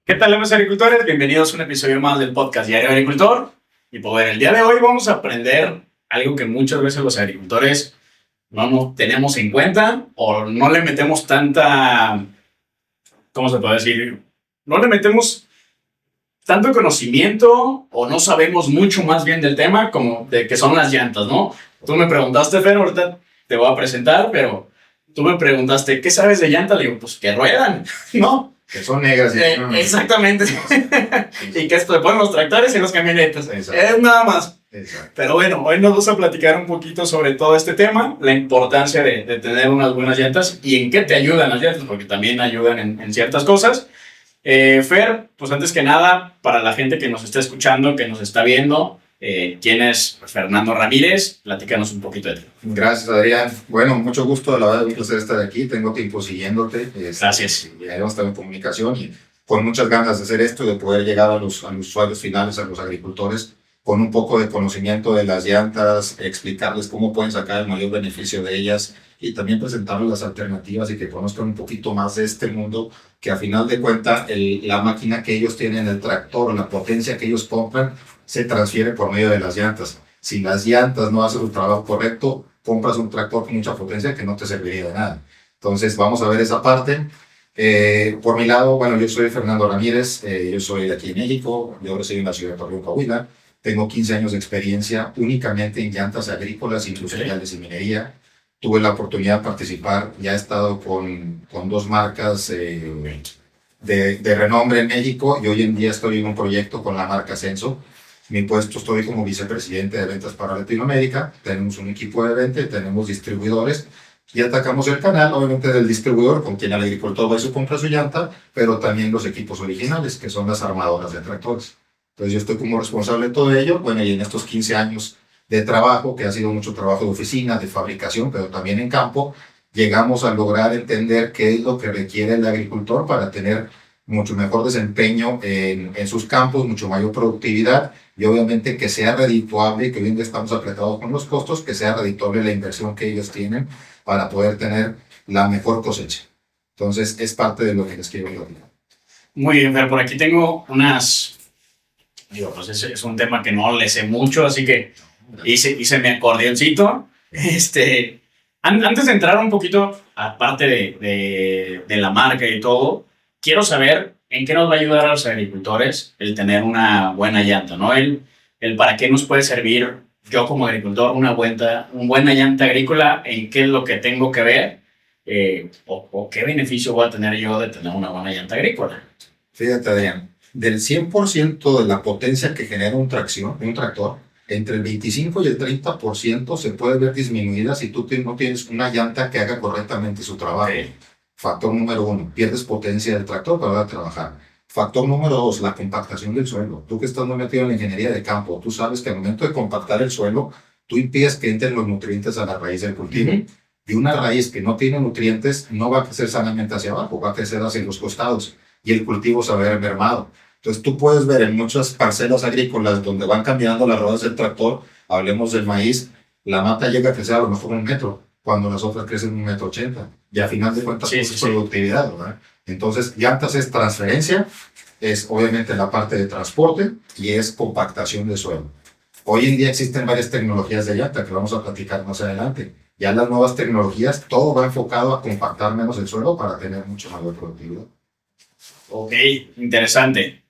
¿Qué tal, amigos agricultores? Bienvenidos a un episodio más del podcast Diario Agricultor. Y pues el día de hoy vamos a aprender algo que muchas veces los agricultores no tenemos en cuenta o no le metemos tanta, ¿cómo se puede decir? No le metemos tanto conocimiento o no sabemos mucho más bien del tema como de que son las llantas, ¿no? Tú me preguntaste, Fer, ahorita te voy a presentar, pero tú me preguntaste, ¿qué sabes de llantas? Le digo, pues que ruedan, ¿no? Que son negras. Exactamente. Y que esto le ponen los tractores y los camionetas. Es nada más. Exacto. Pero bueno, hoy nos vamos a platicar un poquito sobre todo este tema, la importancia de tener unas buenas llantas y en qué te ayudan las llantas, porque también ayudan en ciertas cosas. Fer, pues antes que nada, para la gente que nos está escuchando, que nos está viendo, ¿quién es Fernando Ramírez? Platícanos un poquito de ti. Gracias, Adrián. Bueno, mucho gusto, la verdad, un placer estar aquí. Tengo tiempo siguiéndote. Gracias. Ya hemos estado en comunicación y con muchas ganas de hacer esto, de poder llegar a los usuarios finales, a los agricultores, con un poco de conocimiento de las llantas, explicarles cómo pueden sacar el mayor beneficio de ellas y también presentarles las alternativas y que conozcan un poquito más de este mundo, que a final de cuentas la máquina que ellos tienen, el tractor, la potencia que ellos compran, se transfiere por medio de las llantas. Si las llantas no hacen su trabajo correcto, compras un tractor con mucha potencia que no te serviría de nada. Entonces vamos a ver esa parte. Por mi lado, bueno, yo soy Fernando Ramírez, yo soy de aquí en México, yo resido en la ciudad de Torreón, Coahuila. Tengo 15 años de experiencia únicamente en llantas agrícolas, industriales y minería. Tuve la oportunidad de participar, ya he estado con dos marcas de renombre en México y hoy en día estoy en un proyecto con la marca Censo. Mi puesto, estoy como vicepresidente de ventas para Latinoamérica. Tenemos un equipo de venta, tenemos distribuidores y atacamos el canal, obviamente, del distribuidor con quien el agricultor va y compra su llanta, pero también los equipos originales, que son las armadoras de tractores. Entonces yo estoy como responsable de todo ello. Bueno, y en estos 15 años de trabajo, que ha sido mucho trabajo de oficina, de fabricación, pero también en campo, llegamos a lograr entender qué es lo que requiere el agricultor para tener mucho mejor desempeño en sus campos, mucho mayor productividad y obviamente que sea redituable, que hoy en día estamos apretados con los costos, que sea redituable la inversión que ellos tienen para poder tener la mejor cosecha. Entonces es parte de lo que les quiero platicar. Muy bien, Fer, por aquí tengo unas... Digo, pues es un tema que no le sé mucho, así que hice mi acordeoncito. Antes de entrar un poquito, aparte de la marca y todo, quiero saber en qué nos va a ayudar a los agricultores el tener una buena llanta, ¿no? El para qué nos puede servir yo como agricultor una buena llanta agrícola, en qué es lo que tengo que ver o qué beneficio voy a tener yo de tener una buena llanta agrícola. Fíjate, Adrián, del 100% de la potencia que genera un tractor, entre el 25 y el 30% se puede ver disminuida si tú no tienes una llanta que haga correctamente su trabajo. Okay. Factor número 1, pierdes potencia del tractor para trabajar. Factor número 2, la compactación del suelo. Tú que estás muy metido en la ingeniería de campo, tú sabes que al momento de compactar el suelo, tú impides que entren los nutrientes a la raíz del cultivo. Y una raíz que no tiene nutrientes no va a crecer sanamente hacia abajo, va a crecer hacia los costados y el cultivo se va a ver mermado. Entonces tú puedes ver en muchas parcelas agrícolas donde van cambiando las ruedas del tractor, hablemos del maíz, la mata llega a crecer a lo mejor 1 metro, cuando las otras crecen 1,80 m. Y a final de cuentas es productividad, ¿verdad? Entonces llantas es transferencia, es obviamente la parte de transporte y es compactación de suelo. Hoy en día existen varias tecnologías de llanta que vamos a platicar más adelante. Ya las nuevas tecnologías, todo va enfocado a compactar menos el suelo para tener mucho mayor productividad. Ok, interesante.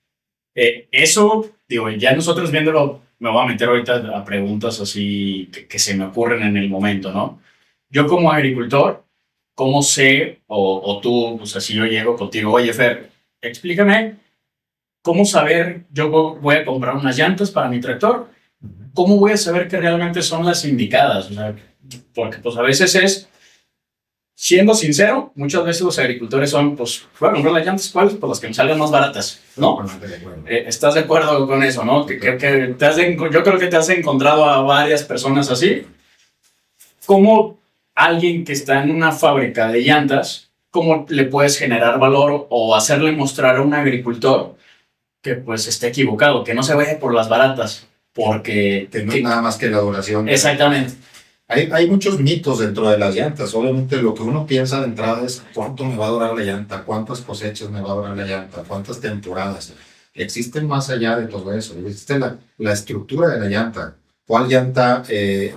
Eso, digo, ya nosotros viéndolo, me voy a meter ahorita a preguntas así que se me ocurren en el momento, ¿no? Yo como agricultor, ¿cómo sé, o tú, pues así yo llego contigo, oye, Fer, explícame, ¿cómo saber, yo voy a comprar unas llantas para mi tractor? ¿Cómo voy a saber que realmente son las indicadas? O sea, porque pues a veces es, siendo sincero, muchas veces los agricultores son, pues, voy a comprar las llantas, ¿cuáles? Pues las que me salgan más baratas, ¿no? ¿Estás de acuerdo con eso, no? Yo creo que te has encontrado a varias personas así. ¿Cómo alguien que está en una fábrica de llantas, cómo le puedes generar valor o hacerle mostrar a un agricultor que pues esté equivocado, que no se vaya por las baratas? Porque... Que no es nada más que la duración. Exactamente. Hay muchos mitos dentro de las llantas. Obviamente lo que uno piensa de entrada es cuánto me va a durar la llanta, cuántas cosechas me va a durar la llanta, cuántas temporadas. Existen más allá de todo eso. Existe la estructura de la llanta. ¿Cuál llanta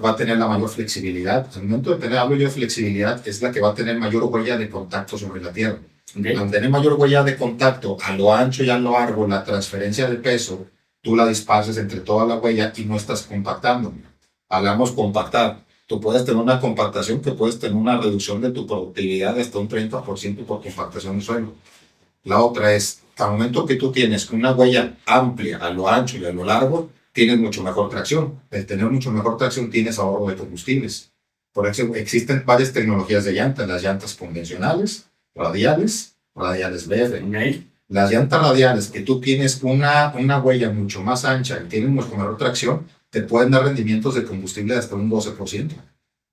va a tener la mayor flexibilidad? Al momento de tener, hablo yo de flexibilidad, es la que va a tener mayor huella de contacto sobre la tierra. Okay. Al tener mayor huella de contacto a lo ancho y a lo largo, la transferencia de peso, tú la disparsas entre toda la huella y no estás compactando. Hablamos compactar. Tú puedes tener una compactación que puedes tener una reducción de tu productividad de hasta un 30% por compactación de suelo. La otra es, al momento que tú tienes una huella amplia a lo ancho y a lo largo, tienes mucho mejor tracción. Al tener mucho mejor tracción, tienes ahorro de combustibles. Por eso existen varias tecnologías de llantas. Las llantas convencionales, radiales BF. Okay. Las llantas radiales, que tú tienes una huella mucho más ancha y tienes mucho mejor tracción, te pueden dar rendimientos de combustible de hasta un 12%.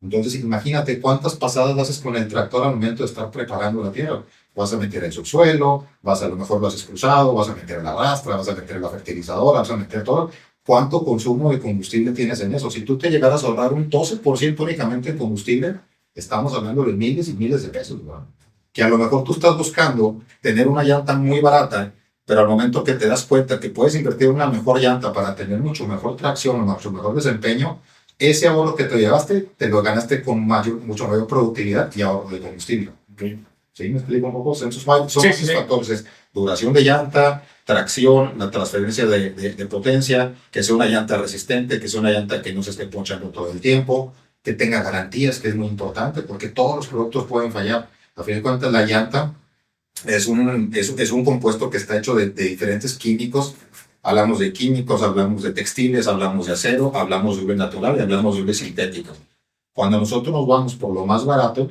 Entonces, imagínate cuántas pasadas haces con el tractor al momento de estar preparando la tierra. Vas a meter el subsuelo, a lo mejor lo haces cruzado, vas a meter la rastra, vas a meter la fertilizadora, vas a meter todo. ¿Cuánto consumo de combustible tienes en eso? Si tú te llegaras a ahorrar un 12% únicamente en combustible, estamos hablando de miles y miles de pesos, ¿verdad? Que a lo mejor tú estás buscando tener una llanta muy barata, pero al momento que te das cuenta que puedes invertir en una mejor llanta para tener mucho mejor tracción, mucho mejor desempeño, ese ahorro que te llevaste, te lo ganaste con mucho mayor productividad y ahorro de combustible. Okay. ¿Sí? ¿Me explico un poco? Son esos factores. Es duración de llanta, tracción, la transferencia de potencia, que sea una llanta resistente, que sea una llanta que no se esté ponchando todo el tiempo, que tenga garantías, que es muy importante, porque todos los productos pueden fallar. A fin de cuentas, la llanta es un compuesto que está hecho de diferentes químicos. Hablamos de químicos, hablamos de textiles, hablamos de acero, hablamos de hule natural y hablamos de hule sintético. Cuando nosotros nos vamos por lo más barato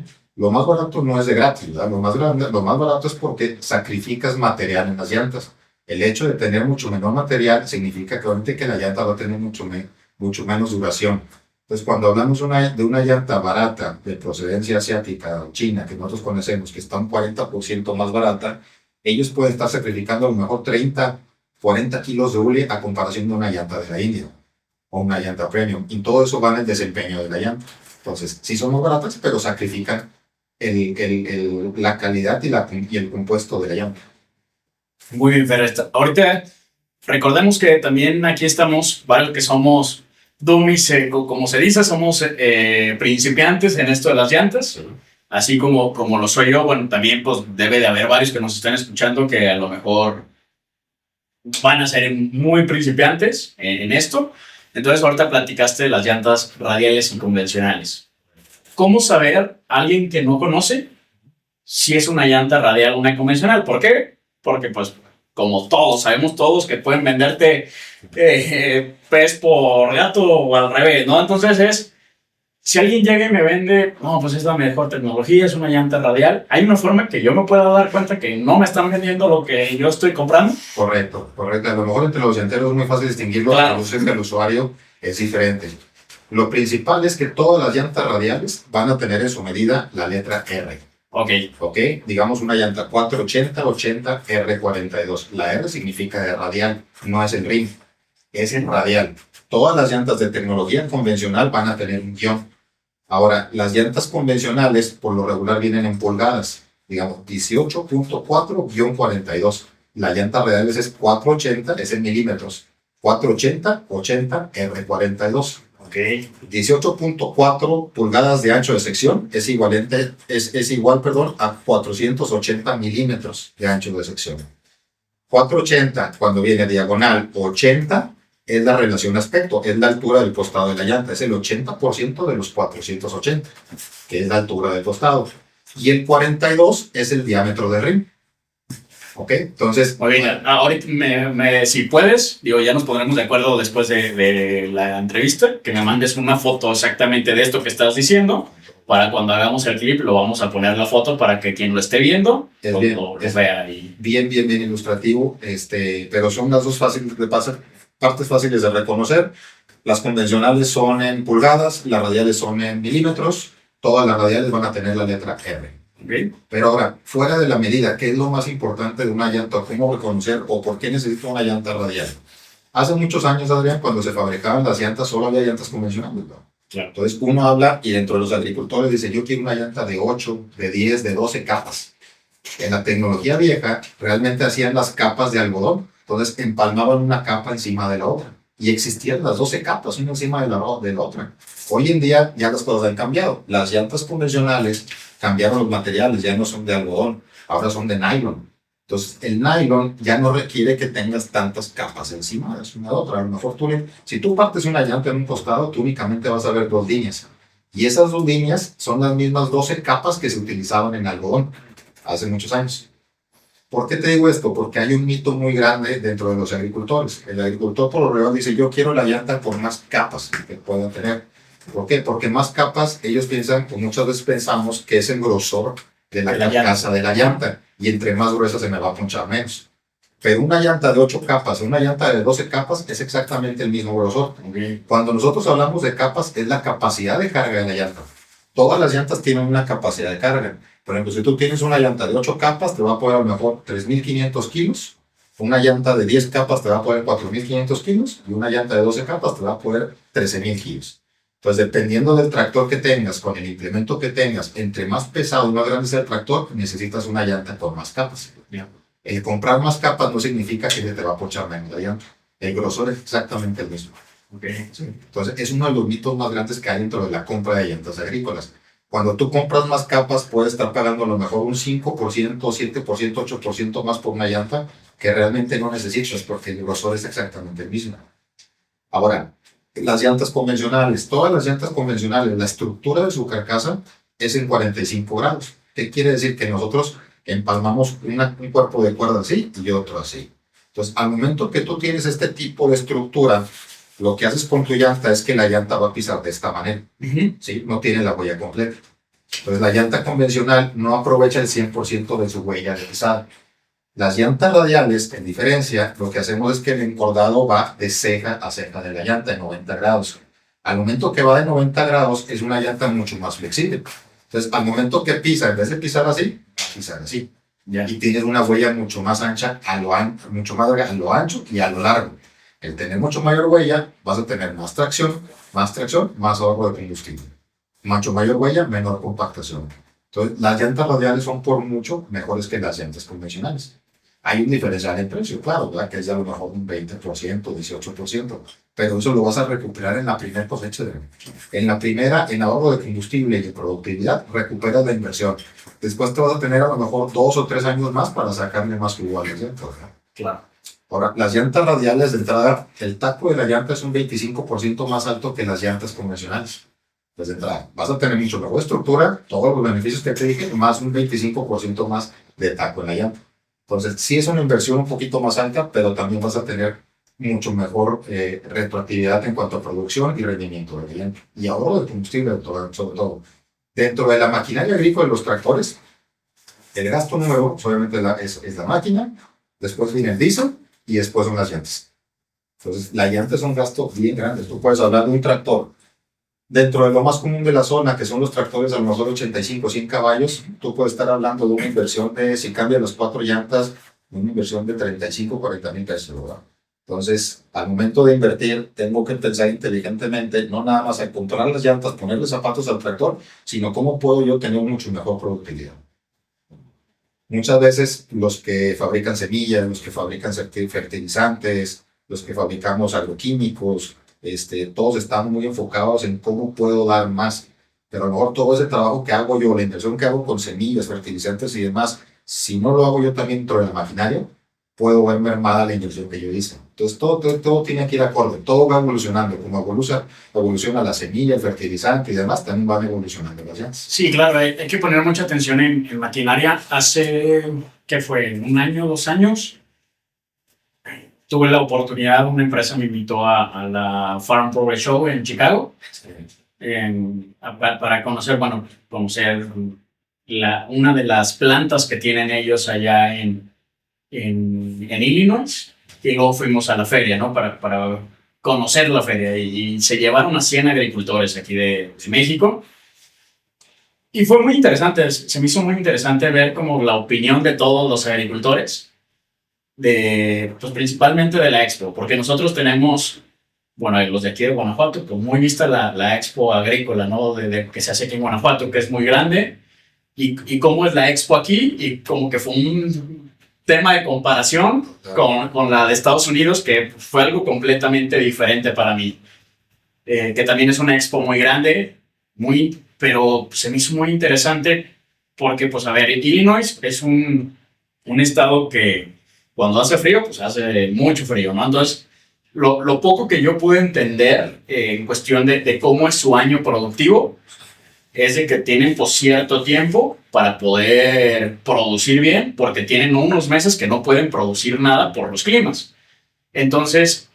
no es de gratis, ¿verdad? Lo más barato es porque sacrificas material en las llantas. El hecho de tener mucho menor material significa que obviamente que la llanta va a tener mucho menos duración. Entonces, cuando hablamos de una llanta barata de procedencia asiática o china, que nosotros conocemos, que está un 40% más barata, ellos pueden estar sacrificando a lo mejor 40 kilos de hule a comparación de una llanta de la India o una llanta premium. Y todo eso va en el desempeño de la llanta. Entonces, sí son más baratas, pero sacrifican la calidad y el compuesto de la llanta. Muy bien, Fer. Ahorita recordemos que también aquí estamos, varios que somos dummies, como se dice, somos principiantes en esto de las llantas, así como lo soy yo. Bueno, también pues debe de haber varios que nos están escuchando que a lo mejor van a ser muy principiantes en esto. Entonces ahorita platicaste de las llantas radiales y convencionales. ¿Cómo saber alguien que no conoce si es una llanta radial o una convencional? ¿Por qué? Porque pues como todos, sabemos todos que pueden venderte pez por gato o al revés, ¿no? Entonces si alguien llega y me vende, no, pues es la mejor tecnología, es una llanta radial, ¿hay una forma que yo me pueda dar cuenta que no me están vendiendo lo que yo estoy comprando? Correcto. A lo mejor entre los llanteros es muy fácil distinguirlo, claro. Pero sé que el usuario es diferente. Lo principal es que todas las llantas radiales van a tener en su medida la letra R. Ok. Digamos una llanta 480 R42. La R significa de radial, no es el rim, es el radial. Todas las llantas de tecnología convencional van a tener un guión. Ahora, las llantas convencionales por lo regular vienen en pulgadas, digamos 18.4-42. La llanta radial es 480, es en milímetros. 480 R42. 18.4 pulgadas de ancho de sección es igual a 480 milímetros de ancho de sección. 480, cuando viene diagonal 80, es la relación aspecto, es la altura del costado de la llanta, es el 80% de los 480, que es la altura del costado. Y el 42 es el diámetro del rim. ¿Ok? Entonces... Muy bien, ahorita si puedes, ya nos pondremos de acuerdo después de la entrevista, que me mandes una foto exactamente de esto que estás diciendo, para cuando hagamos el clip lo vamos a poner la foto para que quien lo esté viendo lo vea. Bien ilustrativo, pero son las dos partes fáciles de reconocer. Las convencionales son en pulgadas, las radiales son en milímetros, todas las radiales van a tener la letra R. Okay. Pero ahora, fuera de la medida, ¿qué es lo más importante de una llanta? ¿Cómo reconocer o por qué necesito una llanta radial? Hace muchos años, Adrián, cuando se fabricaban las llantas, solo había llantas convencionales, ¿no? Claro. Entonces uno habla y dentro de los agricultores dice, yo quiero una llanta de 8, de 10, de 12 capas. En la tecnología vieja realmente hacían las capas de algodón, entonces empalmaban una capa encima de la otra y existían las 12 capas, una encima de la otra. Hoy en día ya las cosas han cambiado. Las llantas convencionales cambiaron los materiales, ya no son de algodón, ahora son de nylon. Entonces, el nylon ya no requiere que tengas tantas capas encima de una de otra. A lo mejor si tú partes una llanta en un costado, tú únicamente vas a ver 2 líneas. Y esas 2 líneas son las mismas 12 capas que se utilizaban en algodón hace muchos años. ¿Por qué te digo esto? Porque hay un mito muy grande dentro de los agricultores. El agricultor por lo regular dice, yo quiero la llanta con más capas que pueda tener. ¿Por qué? Porque más capas, ellos piensan, o muchas veces pensamos, que es el grosor de la carcasa de la llanta. Y entre más gruesa se me va a ponchar menos. Pero una llanta de 8 capas, una llanta de 12 capas es exactamente el mismo grosor. Okay. Cuando nosotros hablamos de capas, es la capacidad de carga de la llanta. Todas las llantas tienen una capacidad de carga. Por ejemplo, si tú tienes una llanta de 8 capas, te va a poner a lo mejor 3.500 kilos. Una llanta de 10 capas te va a poner 4.500 kilos. Y una llanta de 12 capas te va a poner 13.000 kilos. Entonces, dependiendo del tractor que tengas, con el implemento que tengas, entre más pesado y más grande sea el tractor, necesitas una llanta con más capas. El comprar más capas no significa que se te va a ponchar menos la llanta. El grosor es exactamente el mismo. Okay. Sí. Entonces, es uno de los mitos más grandes que hay dentro de la compra de llantas agrícolas. Cuando tú compras más capas, puedes estar pagando a lo mejor un 5%, 7%, 8% más por una llanta que realmente no necesitas porque el grosor es exactamente el mismo. Ahora, las llantas convencionales, todas las llantas convencionales, la estructura de su carcasa es en 45 grados. ¿Qué quiere decir? Que nosotros empalmamos un cuerpo de cuerda así y otro así. Entonces, al momento que tú tienes este tipo de estructura, lo que haces con tu llanta es que la llanta va a pisar de esta manera, ¿sí? No tiene la huella completa. Entonces, la llanta convencional no aprovecha el 100% de su huella de pisada. Las llantas radiales, en diferencia, lo que hacemos es que el encordado va de ceja a ceja de la llanta en 90 grados. Al momento que va de 90 grados, es una llanta mucho más flexible. Entonces, al momento que pisa, en vez de pisar así, va a pisar así. Y tienes una huella mucho más ancha, mucho más a lo ancho y a lo largo. El tener mucho mayor huella, vas a tener más tracción, más ahorro de combustible. Mucho mayor huella, menor compactación. Entonces, las llantas radiales son por mucho mejores que las llantas convencionales. Hay un diferencial en precio, claro, ¿verdad? Que es de a lo mejor un 20%, 18%, pero eso lo vas a recuperar en la primera cosecha. En la primera, en ahorro de combustible y de productividad, recuperas la inversión. Después te vas a tener a lo mejor 2 o 3 años más para sacarle más jugo a las llantas. Claro. Ahora, las llantas radiales de entrada, el taco de la llanta es un 25% más alto que las llantas convencionales. Desde entrada, vas a tener mucho mejor estructura, todos los beneficios que te dije, más un 25% más de taco en la llanta. Entonces, sí es una inversión un poquito más alta, pero también vas a tener mucho mejor retroactividad en cuanto a producción y rendimiento de la llanta. Y ahorro de combustible, sobre todo. Dentro de la maquinaria agrícola de los tractores, el gasto nuevo, obviamente, es la máquina, después viene el diésel y después son las llantas. Entonces, la llanta es un gasto bien grande. Tú puedes hablar de un tractor dentro de lo más común de la zona, que son los tractores a lo mejor 85, 100 caballos, tú puedes estar hablando de una inversión de, si cambias las 4 llantas, una inversión de 35, 40 mil pesos, ¿verdad? Entonces, al momento de invertir, tengo que pensar inteligentemente, no nada más en comprar las llantas, ponerle zapatos al tractor, sino cómo puedo yo tener mucho mejor productividad. Muchas veces los que fabrican semillas, los que fabrican fertilizantes, los que fabricamos agroquímicos, todos estamos muy enfocados en cómo puedo dar más, pero a lo mejor todo ese trabajo que hago yo, la inversión que hago con semillas, fertilizantes y demás, si no lo hago yo también dentro de la maquinaria, puedo ver mermada la inversión que yo hice. Entonces todo tiene que ir acorde, todo va evolucionando, como evoluciona la semilla, el fertilizante y demás, también van evolucionando las llantas. Sí, claro, hay que poner mucha atención en maquinaria. Hace, ¿qué fue? ¿Un año, 2 años? Tuve la oportunidad, una empresa me invitó a la Farm Progress Show en Chicago para conocer una de las plantas que tienen ellos allá en Illinois, y luego fuimos a la feria, ¿no? Para conocer la feria, y se llevaron a 100 agricultores aquí de México. Y fue muy interesante, se me hizo muy interesante ver como la opinión de todos los agricultores, pues principalmente de la expo, porque nosotros tenemos bueno, los de aquí de Guanajuato, pues muy vista la expo agrícola, ¿no? Que se hace aquí en Guanajuato, que es muy grande, y cómo es la expo aquí, y como que fue un tema de comparación con la de Estados Unidos, que fue algo completamente diferente para mí. Que también es una expo muy grande, pero se me hizo muy interesante porque, pues, a ver, Illinois es un estado que cuando hace frío, pues hace mucho frío, ¿no? Entonces, lo poco que yo pude entender en cuestión de cómo es su año productivo es de que tienen pues cierto tiempo para poder producir bien, porque tienen unos meses que no pueden producir nada por los climas. Entonces,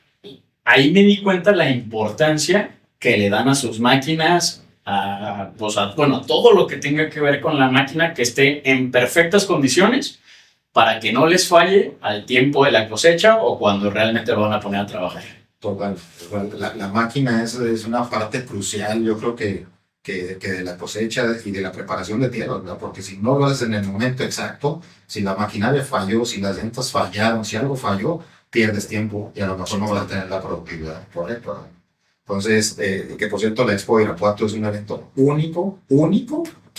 ahí me di cuenta la importancia que le dan a sus máquinas, bueno, todo lo que tenga que ver con la máquina, que esté en perfectas condiciones para que no les falle al tiempo de la cosecha o cuando realmente lo van a poner a trabajar. Total. La máquina es una parte crucial, yo creo que de la cosecha y de la preparación de tierra, ¿verdad? Porque si no lo haces en el momento exacto, si la maquinaria falló, si las llantas fallaron, si algo falló, pierdes tiempo y a lo mejor no vas a tener la productividad correcta. Entonces, que por cierto, la Expo de Irapuato es un evento único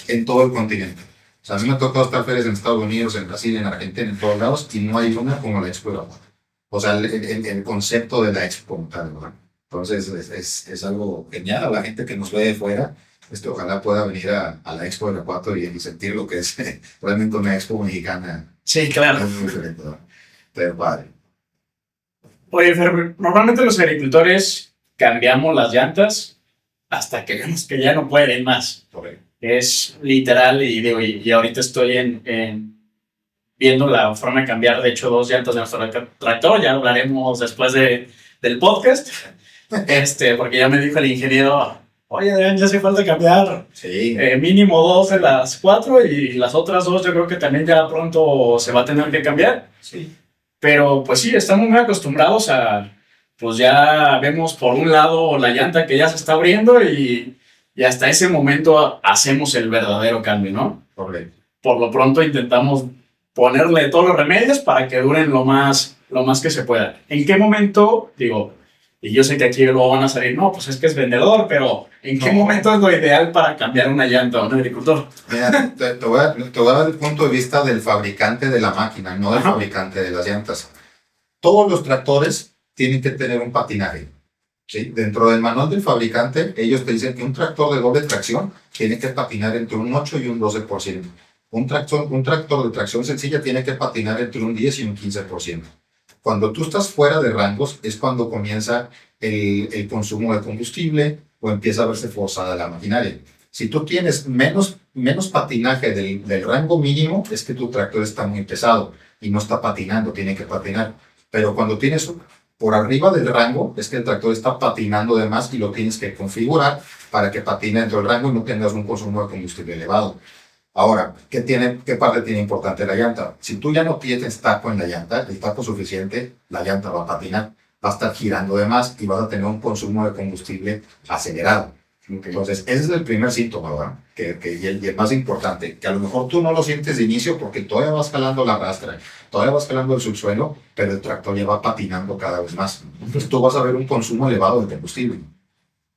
en todo el continente. O sea, a mí me ha tocado estar ferias en Estados Unidos, en Brasil, en Argentina, en todos lados, y no hay una como la Expo de Irapuato. O sea, el concepto de la Expo como tal, ¿verdad? Entonces, es algo genial a la gente que nos ve de fuera. Ojalá pueda venir a la Expo de Irapuato y sentir lo que es realmente una Expo mexicana. Sí, claro. Es muy diferente, ¿verdad? Pero padre. Oye, Fer, normalmente los agricultores cambiamos las llantas hasta que vemos que ya no pueden más. Correcto. Es literal, y ahorita estoy viendo la forma de cambiar, de hecho, 2 llantas de nuestro tractor. Ya hablaremos después del podcast, porque ya me dijo el ingeniero, oye, ya hace falta cambiar Sí. mínimo 2 de las 4 y las otras 2 yo creo que también ya pronto se va a tener que cambiar. Sí. Pero pues sí, estamos muy acostumbrados pues ya vemos por un lado la llanta que ya se está abriendo y hasta ese momento hacemos el verdadero cambio, ¿no? Correcto. Por lo pronto intentamos ponerle todos los remedios para que duren lo más que se pueda. ¿En qué momento, y yo sé que aquí luego van a salir, no, pues es que es vendedor, pero ¿en qué momento es lo ideal para cambiar una llanta a un agricultor? Mira, te voy a dar el punto de vista del fabricante de la máquina, no del fabricante de las llantas. Todos los tractores tienen que tener un patinaje. ¿Sí? Dentro del manual del fabricante, ellos te dicen que un tractor de doble tracción tiene que patinar entre un 8 y un 12%. Un tractor de tracción sencilla tiene que patinar entre un 10 y un 15%. Cuando tú estás fuera de rangos es cuando comienza el consumo de combustible o empieza a verse forzada la maquinaria. Si tú tienes menos patinaje del rango mínimo, es que tu tractor está muy pesado y no está patinando, tiene que patinar. Pero cuando tienes por arriba del rango, es que el tractor está patinando de más y lo tienes que configurar para que patine dentro del rango y no tengas un consumo de combustible elevado. Ahora, ¿qué parte tiene importante la llanta? Si tú ya no tienes taco en la llanta, el taco suficiente, la llanta va a patinar, va a estar girando de más y vas a tener un consumo de combustible acelerado. Entonces, ese es el primer síntoma, ¿verdad? Y el más importante, que a lo mejor tú no lo sientes de inicio porque todavía vas jalando la rastra, todavía vas jalando el subsuelo, pero el tractor ya va patinando cada vez más. Entonces, tú vas a ver un consumo elevado de combustible.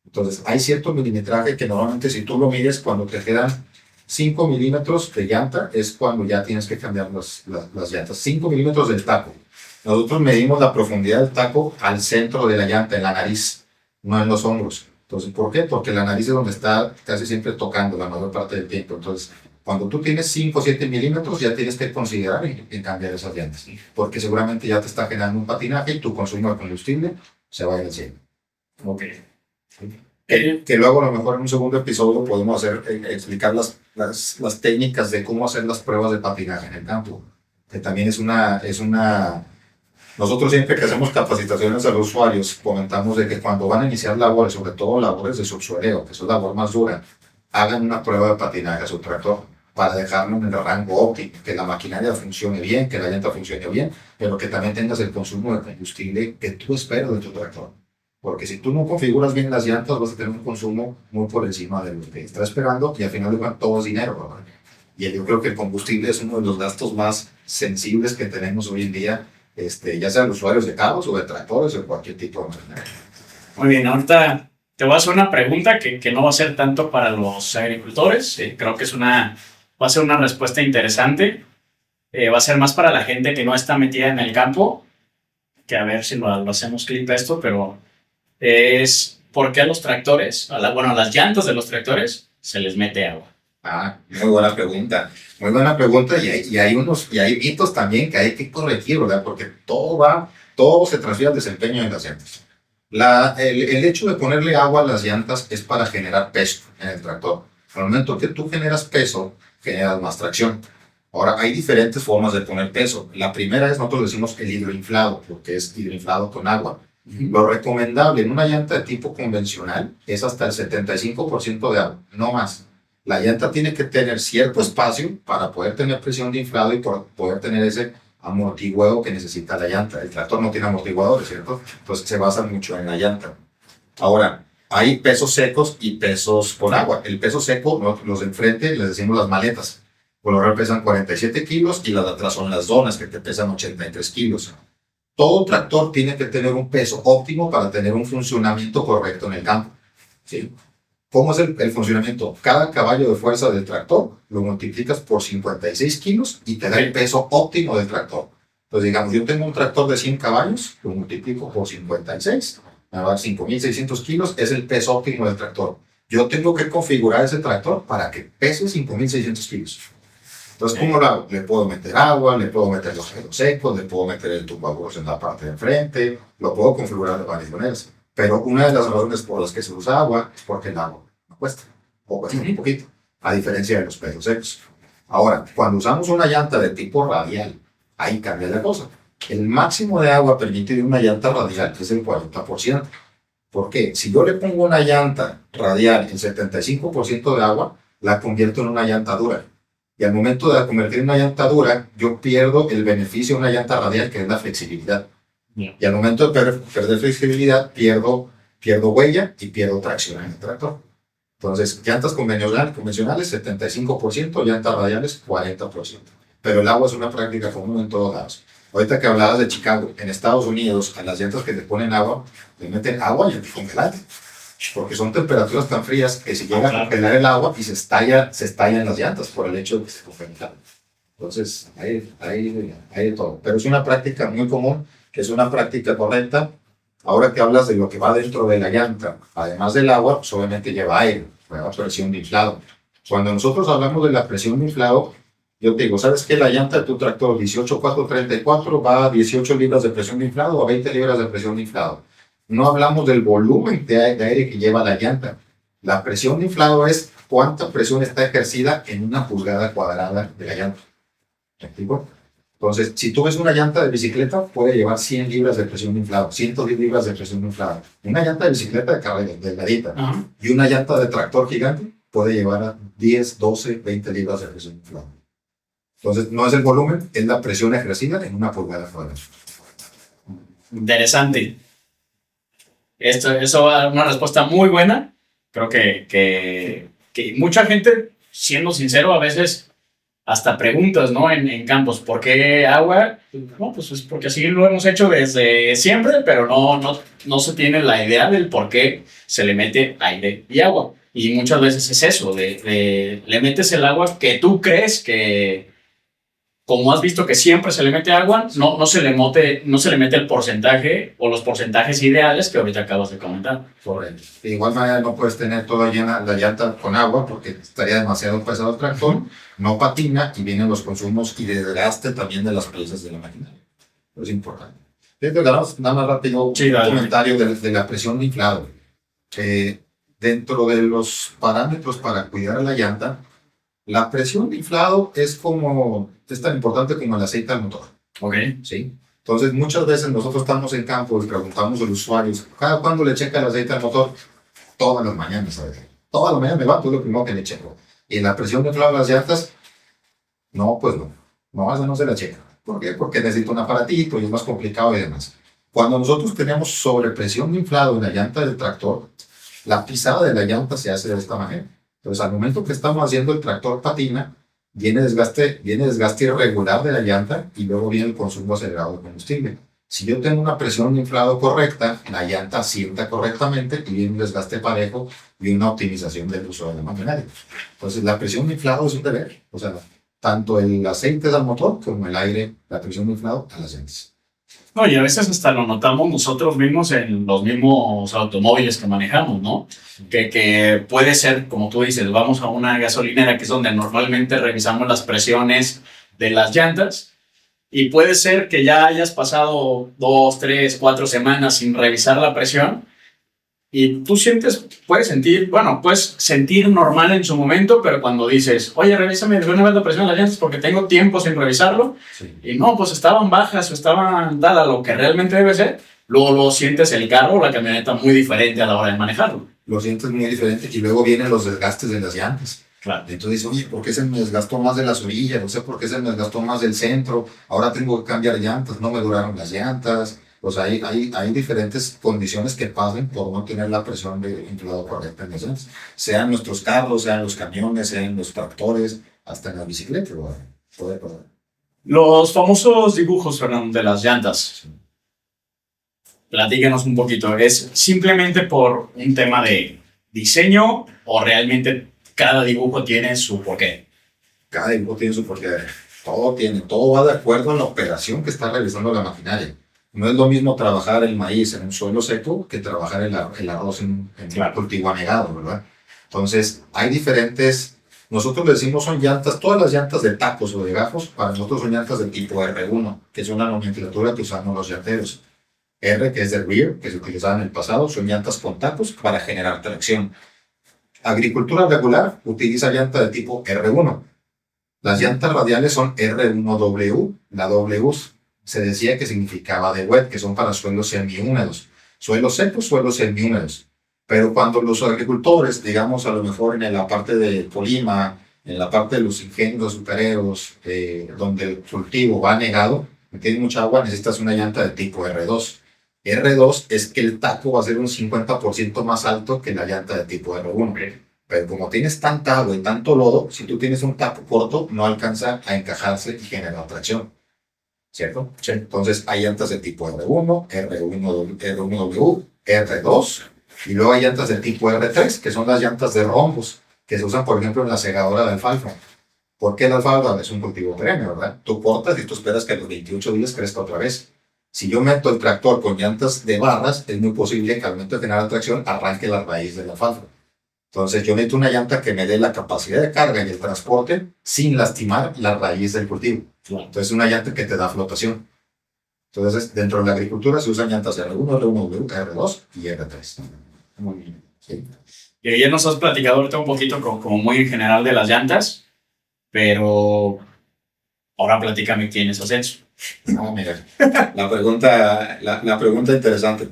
Entonces, hay cierto milimetraje que normalmente si tú lo mides cuando te quedan 5 milímetros de llanta es cuando ya tienes que cambiar las llantas. 5 milímetros del taco. Nosotros medimos la profundidad del taco al centro de la llanta, en la nariz, no en los hombros. Entonces, ¿por qué? Porque la nariz es donde está casi siempre tocando la mayor parte del tiempo. Entonces, cuando tú tienes 5 o 7 milímetros, ya tienes que considerar en cambiar esas llantas. Porque seguramente ya te está generando un patinaje y tu consumo de combustible se va a ir al cielo. Ok. Que luego a lo mejor en un segundo episodio podemos explicar las técnicas de cómo hacer las pruebas de patinaje en el campo. Que también es una... Nosotros siempre que hacemos capacitaciones a los usuarios comentamos de que cuando van a iniciar labores, sobre todo labores de subsueleo, que es la labor más dura, hagan una prueba de patinaje a su tractor para dejarlo en el rango óptimo, que la maquinaria funcione bien, que la llanta funcione bien, pero que también tengas el consumo de combustible que tú esperas de tu tractor. Porque si tú no configuras bien las llantas, vas a tener un consumo muy por encima de lo que estás esperando y al final de cuentas todo es dinero, ¿verdad? Y yo creo que el combustible es uno de los gastos más sensibles que tenemos hoy en día, ya sean usuarios de carros o de tractores o cualquier tipo de maquinaria. Muy bien, ahorita te voy a hacer una pregunta que no va a ser tanto para los agricultores. Creo que va a ser una respuesta interesante. Va a ser más para la gente que no está metida en el campo, que a ver si lo hacemos clip esto, pero es ¿por qué a los tractores, a las llantas de los tractores, se les mete agua? Muy buena pregunta. Muy buena pregunta y hay mitos también que hay que corregir, ¿verdad? Porque todo se transfiere al desempeño de las llantas. El hecho de ponerle agua a las llantas es para generar peso en el tractor. Al momento que tú generas peso, generas más tracción. Ahora, hay diferentes formas de poner peso. La primera es, nosotros decimos el hidroinflado, lo que es hidroinflado con agua. Lo recomendable en una llanta de tipo convencional es hasta el 75% de agua, no más. La llanta tiene que tener cierto espacio para poder tener presión de inflado y poder tener ese amortiguado que necesita la llanta. El tractor no tiene amortiguadores, ¿cierto? Entonces se basa mucho en la llanta. Ahora, hay pesos secos y pesos con agua. El peso seco, los de enfrente les decimos las maletas. Por lo general pesan 47 kilos y las de atrás son las donas que te pesan 83 kilos. Todo tractor tiene que tener un peso óptimo para tener un funcionamiento correcto en el campo, ¿sí? ¿Cómo es el funcionamiento? Cada caballo de fuerza del tractor lo multiplicas por 56 kilos y te da el peso óptimo del tractor. Entonces, digamos, yo tengo un tractor de 100 caballos, lo multiplico por 56, me va a dar 5.600 kilos, es el peso óptimo del tractor. Yo tengo que configurar ese tractor para que pese 5.600 kilos. Entonces, ¿cómo lo hago? Le puedo meter agua, le puedo meter los pelos secos, le puedo meter el tumbaburros en la parte de enfrente, lo puedo configurar de varias maneras. Pero una de las razones por las que se usa agua es porque el agua no cuesta, o cuesta un poquito, a diferencia de los pelos secos. Ahora, cuando usamos una llanta de tipo radial, ahí cambia la cosa. El máximo de agua permitido en una llanta radial es el 40%. ¿Por qué? Si yo le pongo una llanta radial en 75% de agua, la convierto en una llanta dura. Y al momento de convertir en una llanta dura, yo pierdo el beneficio de una llanta radial, que es la flexibilidad. Y al momento de perder flexibilidad, pierdo huella y pierdo tracción en el tractor. Entonces, llantas convencionales 75%, llantas radiales 40%. Pero el agua es una práctica común en todos lados. Ahorita que hablabas de Chicago, en Estados Unidos, a las llantas que te ponen agua, le meten agua y anticongelante. Porque son temperaturas tan frías que si llega a congelar el agua y se estallan las llantas por el hecho de que se congelan. Entonces, hay de todo. Pero es una práctica muy común, que es una práctica correcta. Ahora que hablas de lo que va dentro de la llanta, además del agua, pues obviamente lleva aire, lleva presión de inflado. Cuando nosotros hablamos de la presión de inflado, yo te digo, ¿sabes qué? La llanta de tu tractor 18434 va a 18 libras de presión de inflado o a 20 libras de presión de inflado. No hablamos del volumen de aire que lleva la llanta. La presión de inflado es cuánta presión está ejercida en una pulgada cuadrada de la llanta. ¿Me explico? Entonces, si tú ves una llanta de bicicleta, puede llevar 100 libras de presión de inflado, 110 libras de presión de inflado. Una llanta de bicicleta de carrera, delgadita, y una llanta de tractor gigante puede llevar a 10, 12, 20 libras de presión de inflado. Entonces, no es el volumen, es la presión ejercida en una pulgada cuadrada. Interesante. Eso va a dar una respuesta muy buena. Creo que mucha gente, siendo sincero, a veces hasta preguntas, ¿no? En campos, ¿por qué agua? No, pues es porque así lo hemos hecho desde siempre, pero no se tiene la idea del por qué se le mete aire y agua. Y muchas veces es eso, le metes el agua que tú crees que, como has visto que siempre se le mete agua, no se le mete el porcentaje o los porcentajes ideales que ahorita acabas de comentar. Correcto. De igual manera no puedes tener toda llena la llanta con agua porque estaría demasiado pesado el tractor, no patina y vienen los consumos y desgaste también de las piezas de la maquinaria. Eso es importante. Nada más rápido, sí, un comentario de la presión de inflado. Dentro de los parámetros para cuidar a la llanta, la presión de inflado es tan importante como el aceite al motor. Ok. ¿Sí? Entonces, muchas veces nosotros estamos en campo y preguntamos a los usuarios, ¿cada cuándo le checa el aceite al motor? Todas las mañanas, ¿sabes? Todas las mañanas me levanto, es lo primero que le checo. Y la presión de inflado de las llantas, no, pues no. No, esa no se la checa. ¿Por qué? Porque necesita un aparatito y es más complicado y demás. Cuando nosotros tenemos sobrepresión de inflado en la llanta del tractor, la pisada de la llanta se hace de esta manera. Entonces, al momento que estamos haciendo el tractor patina, viene desgaste irregular de la llanta y luego viene el consumo acelerado de combustible. Si yo tengo una presión de inflado correcta, la llanta asienta correctamente y viene un desgaste parejo y una optimización del uso de la maquinaria. Entonces, la presión de inflado es un deber. O sea, tanto el aceite del motor como el aire, la presión de inflado a las llantas. No, y a veces hasta lo notamos nosotros mismos en los mismos automóviles que manejamos, ¿no? Que puede ser, como tú dices, vamos a una gasolinera que es donde normalmente revisamos las presiones de las llantas y puede ser que ya hayas pasado 2, 3, 4 semanas sin revisar la presión y tú puedes sentir normal en su momento, pero cuando dices, oye, revísame de una vez la presión de las llantas porque tengo tiempo sin revisarlo, Sí. y no, pues estaban bajas o estaban dadas lo que realmente debe ser, luego sientes el carro o la camioneta muy diferente a la hora de manejarlo. Lo sientes muy diferente y luego vienen los desgastes de las llantas. Claro. Entonces, oye, ¿por qué se me desgastó más de las orillas? No sé por qué se me desgastó más del centro. Ahora tengo que cambiar llantas, no me duraron las llantas. O sea, hay diferentes condiciones que pasan por no tener la presión de inflado correcta en las llantas. Sean nuestros carros, sean los camiones, sean los tractores, hasta en las bicicletas. Puede pasar. Los famosos dibujos, Fernando, de las llantas. Platícanos un poquito. ¿Es simplemente por un tema de diseño o realmente cada dibujo tiene su porqué? Cada dibujo tiene su porqué. Todo va de acuerdo a la operación que está realizando la maquinaria. No es lo mismo trabajar el maíz en un suelo seco que trabajar el arroz en un cultivo anegado, ¿verdad? Entonces, hay diferentes, nosotros le decimos son llantas, todas las llantas de tacos o de gajos, para nosotros son llantas de tipo R1, que es una nomenclatura que usamos los llanteros. R, que es de rear, que se utilizaba en el pasado, son llantas con tacos para generar tracción. Agricultura regular utiliza llantas de tipo R1. Las llantas radiales son R1W, la W se decía que significaba de wet, que son para suelos semihúmedos. Suelos secos, suelos semihúmedos. Pero cuando los agricultores, digamos a lo mejor en la parte de Colima, en la parte de los ingenios azucareros, donde el cultivo va anegado, tiene mucha agua, necesitas una llanta de tipo R2. R2 es que el taco va a ser un 50% más alto que la llanta de tipo R1. Pero como tienes tanta agua y tanto lodo, si tú tienes un taco corto, no alcanza a encajarse y generar tracción. ¿Cierto? Sí. Entonces hay llantas de tipo R1, R1W, R2, y luego hay llantas de tipo R3, que son las llantas de rombos, que se usan, por ejemplo, en la segadora de alfalfa. ¿Por qué la alfalfa? Es un cultivo perenne, ¿verdad? Tú cortas y tú esperas que a los 28 días crezca otra vez. Si yo meto el tractor con llantas de barras, es muy posible que al momento de generar tracción arranque la raíz de la alfalfa. Entonces yo necesito una llanta que me dé la capacidad de carga y el transporte sin lastimar la raíz del cultivo. Entonces una llanta que te da flotación. Entonces dentro de la agricultura se usan llantas R1, R1W, R2 y R3. Muy bien. Sí. Y ya nos has platicado ahorita un poquito como muy en general de las llantas, pero ahora platícame quién es Ascenso. Mira, la pregunta interesante.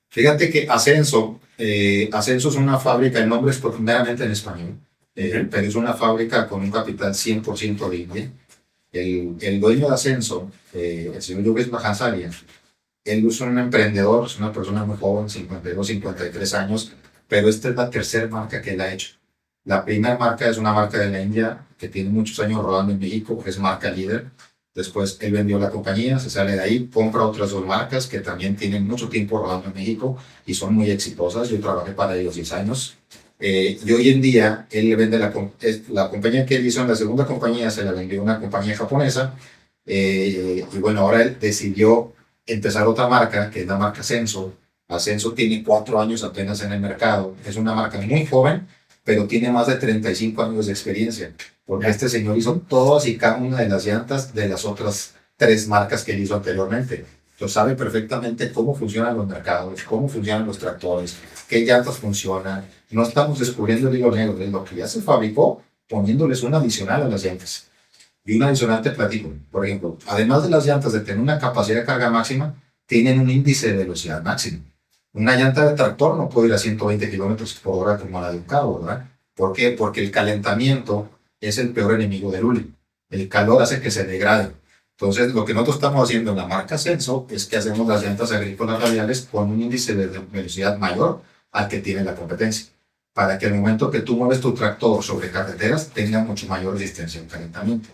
Fíjate que Ascenso es una fábrica, el nombre es primeramente en español, pero es una fábrica con un capital 100% de India. El dueño de Ascenso, el señor Yogesh Mahasaria, él es un emprendedor, es una persona muy joven, 52, 53 años, pero esta es la tercera marca que él ha hecho. La primera marca es una marca de la India que tiene muchos años rodando en México, que es marca líder. Después él vendió la compañía, se sale de ahí, compra otras dos marcas que también tienen mucho tiempo rodando en México y son muy exitosas. Yo trabajé para ellos 10 años. Y hoy en día él le vende la compañía que él hizo en la segunda compañía, se la vendió a una compañía japonesa. Y bueno, ahora él decidió empezar otra marca, que es la marca Ascenso. Ascenso tiene 4 años apenas en el mercado. Es una marca muy joven, pero tiene más de 35 años de experiencia. Porque este señor hizo todas y cada una de las llantas de las otras 3 marcas que él hizo anteriormente. Entonces sabe perfectamente cómo funcionan los mercados, cómo funcionan los tractores, qué llantas funcionan. No estamos descubriendo el hilo negro de lo que ya se fabricó, poniéndoles un adicional a las llantas. Y un adicional te platico. Por ejemplo, además de las llantas de tener una capacidad de carga máxima, tienen un índice de velocidad máximo. Una llanta de tractor no puede ir a 120 kilómetros por hora como la de un carro, ¿verdad? ¿Por qué? Porque el calentamiento es el peor enemigo del hule. El calor hace que se degrade. Entonces, lo que nosotros estamos haciendo en la marca Ascenso es que hacemos las llantas agrícolas radiales con un índice de velocidad mayor al que tiene la competencia, para que al momento que tú mueves tu tractor sobre carreteras tenga mucho mayor resistencia al calentamiento.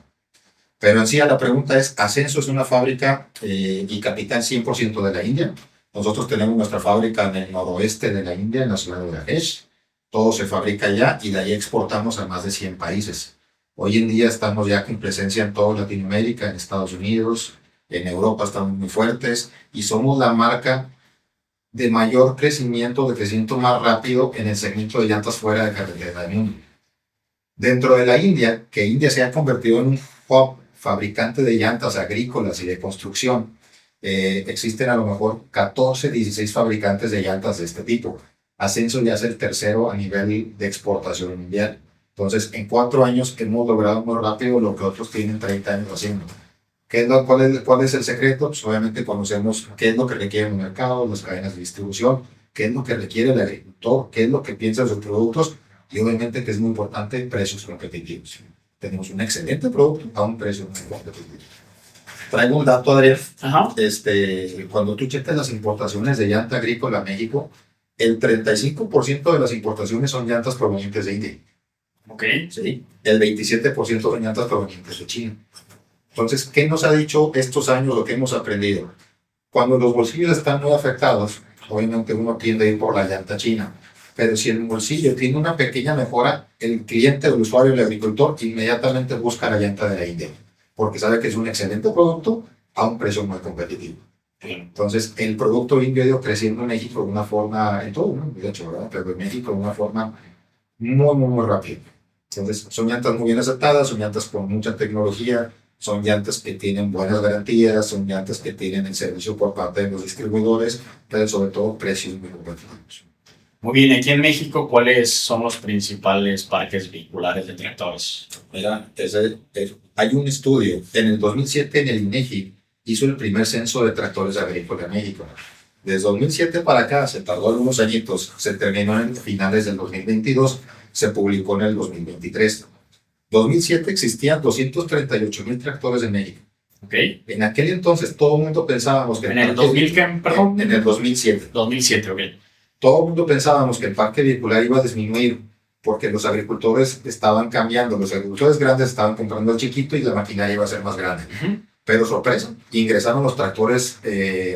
Pero en sí la pregunta es, Ascenso es una fábrica y capital 100% de la India. Nosotros tenemos nuestra fábrica en el noroeste de la India, en la ciudad de Rajesh. Todo se fabrica allá y de ahí exportamos a más de 100 países. Hoy en día estamos ya con presencia en toda Latinoamérica, en Estados Unidos, en Europa estamos muy fuertes y somos la marca de mayor crecimiento, de crecimiento más rápido en el segmento de llantas fuera de carretera del mundo. Dentro de la India, que India se ha convertido en un hub fabricante de llantas agrícolas y de construcción, existen a lo mejor 14, 16 fabricantes de llantas de este tipo. Ascenso ya es el tercero a nivel de exportación mundial. Entonces, en 4 años hemos logrado muy rápido lo que otros tienen 30 años haciendo. ¿Cuál es el secreto? Pues obviamente conocemos qué es lo que requiere el mercado, las cadenas de distribución, qué es lo que requiere el agricultor, qué es lo que piensa de sus productos y obviamente que es muy importante precios competitivos. Tenemos un excelente producto a un precio muy competitivo. Traigo un dato, Adrián. Ajá. Cuando tú checas las importaciones de llanta agrícola a México, el 35% de las importaciones son llantas provenientes de India. Ok. Sí. El 27% son llantas provenientes de China. Entonces, ¿qué nos ha dicho estos años lo que hemos aprendido? Cuando los bolsillos están muy afectados, obviamente uno tiende a ir por la llanta china. Pero si el bolsillo tiene una pequeña mejora, el cliente, el usuario, el agricultor, inmediatamente busca la llanta de la India, porque sabe que es un excelente producto a un precio muy competitivo. Entonces, el producto indio ha ido creciendo en México de una forma, en todo el mundo, de hecho, ¿verdad? Pero en México de una forma muy rápida. Entonces, son llantas muy bien aceptadas, son llantas con mucha tecnología, son llantas que tienen buenas garantías, son llantas que tienen el servicio por parte de los distribuidores, pero sobre todo precios muy competitivos. Muy bien, aquí en México, ¿cuáles son los principales parques vehiculares de tractores? Mira, hay un estudio, en el 2007 en el INEGI hizo el primer censo de tractores agrícolas en México. Desde 2007 para acá, se tardó algunos añitos, se terminó en finales del 2022, se publicó en el 2023. 2007 existían 238,000 tractores en México. Okay. En aquel entonces todo el mundo pensábamos que... ¿En el 2000 qué? Perdón. En el 2007. 2007, ok. Todo el mundo pensábamos que el parque vehicular iba a disminuir porque los agricultores estaban cambiando, los agricultores grandes estaban comprando el chiquito y la maquinaria iba a ser más grande. Pero sorpresa, ingresaron los tractores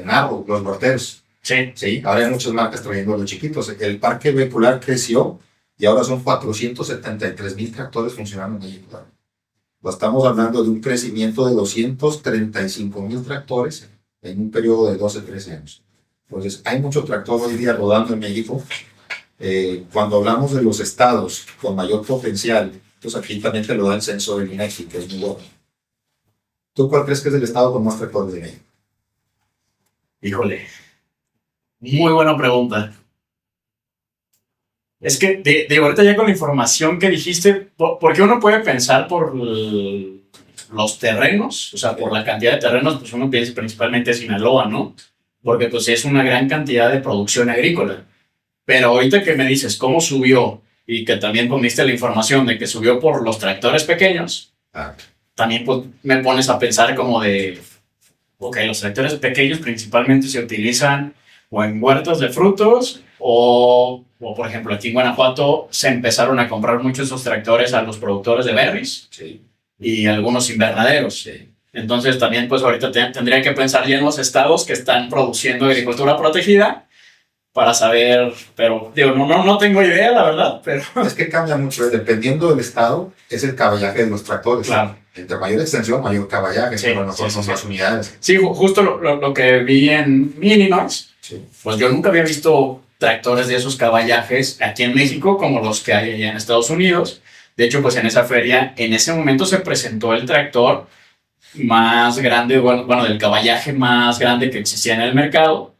Narro, los morteros. Sí. Ahora hay muchas marcas trayendo los chiquitos. El parque vehicular creció y ahora son 473,000 tractores funcionando en México. Estamos hablando de un crecimiento de 235,000 tractores en un periodo de 12-13 años. Entonces, hay mucho tractor hoy día rodando en México. Cuando hablamos de los estados con mayor potencial, pues aquí también te lo da el censo del INEGI, que es muy bueno. ¿Tú cuál crees que es el estado con más tractores de México? Híjole, muy buena pregunta. Es que, de ahorita ya con la información que dijiste, porque uno puede pensar por los terrenos, o sea, por la cantidad de terrenos, pues uno piensa principalmente Sinaloa, ¿no? Porque pues es una gran cantidad de producción agrícola. Pero ahorita que me dices cómo subió y que también poniste la información de que subió por los tractores pequeños, también pues, me pones a pensar como de, ok, los tractores pequeños principalmente se utilizan o en huertos de frutos o por ejemplo aquí en Guanajuato se empezaron a comprar muchos esos tractores a los productores de berries y algunos invernaderos. Entonces también pues ahorita tendría que pensar ya en los estados que están produciendo agricultura protegida para saber, pero digo, no tengo idea, la verdad, pero... Es que cambia mucho, dependiendo del estado, es el caballaje de los tractores. Claro. Entre mayor extensión, mayor caballaje, pero no son más unidades. Sí, justo lo que vi en Illinois, pues yo nunca había visto tractores de esos caballajes aquí en México como los que hay allá en Estados Unidos. De hecho, pues en esa feria, en ese momento se presentó el tractor más grande, bueno, del caballaje más grande que existía en el mercado.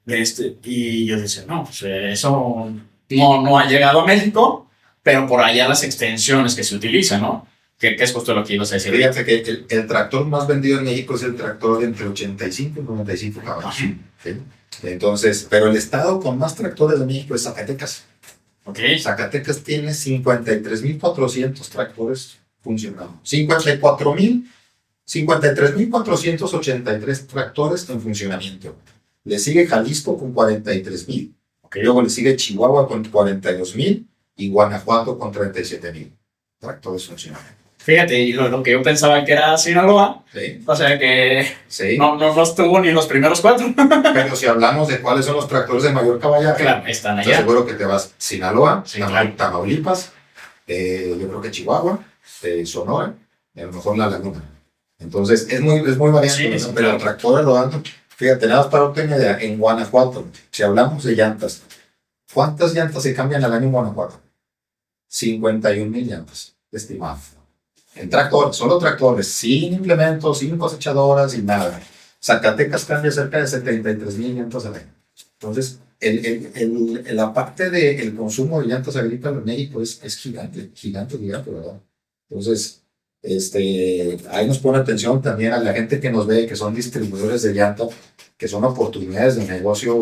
Y yo decía, no, pues eso no ha llegado a México, pero por allá las extensiones que se utilizan, ¿no? Que es justo lo que ibas a decir. Fíjate que el tractor más vendido en México es el tractor de entre 85 y 95 caballos. ¿Sí? Entonces, pero el estado con más tractores de México es Zacatecas. Okay. Zacatecas tiene 53,400 tractores funcionando. 53,483 tractores en funcionamiento. Le sigue Jalisco con 43,000. Luego le sigue Chihuahua con 42,000 y Guanajuato con 37,000 tractores funcionando. Fíjate, y lo que yo pensaba que era Sinaloa, Sí, o sea que sí. no estuvo ni en los primeros 4. Pero si hablamos de cuáles son los tractores de mayor caballaje, Claro, están estoy allá. seguro que te vas Sinaloa, Sí, claro. Tamaulipas, yo creo que Chihuahua, Sonora, y a lo mejor La Laguna. Entonces, es muy variante, Sí, ¿no? sí, Pero claro. tractores rodando, fíjate, nada más para darte una idea, en Guanajuato, si hablamos de llantas, ¿cuántas llantas se cambian al año en Guanajuato? 51,000 llantas, estimado. En tractores, solo tractores, sin implementos, sin cosechadoras, sin nada. Zacatecas cambia cerca de 73,000 llantas al año. Entonces, la parte del consumo de llantas agrícolas en México es gigante, gigante, gigante, ¿verdad? Entonces, ahí nos pone atención también a la gente que nos ve, que son distribuidores de llantas, que son oportunidades de negocio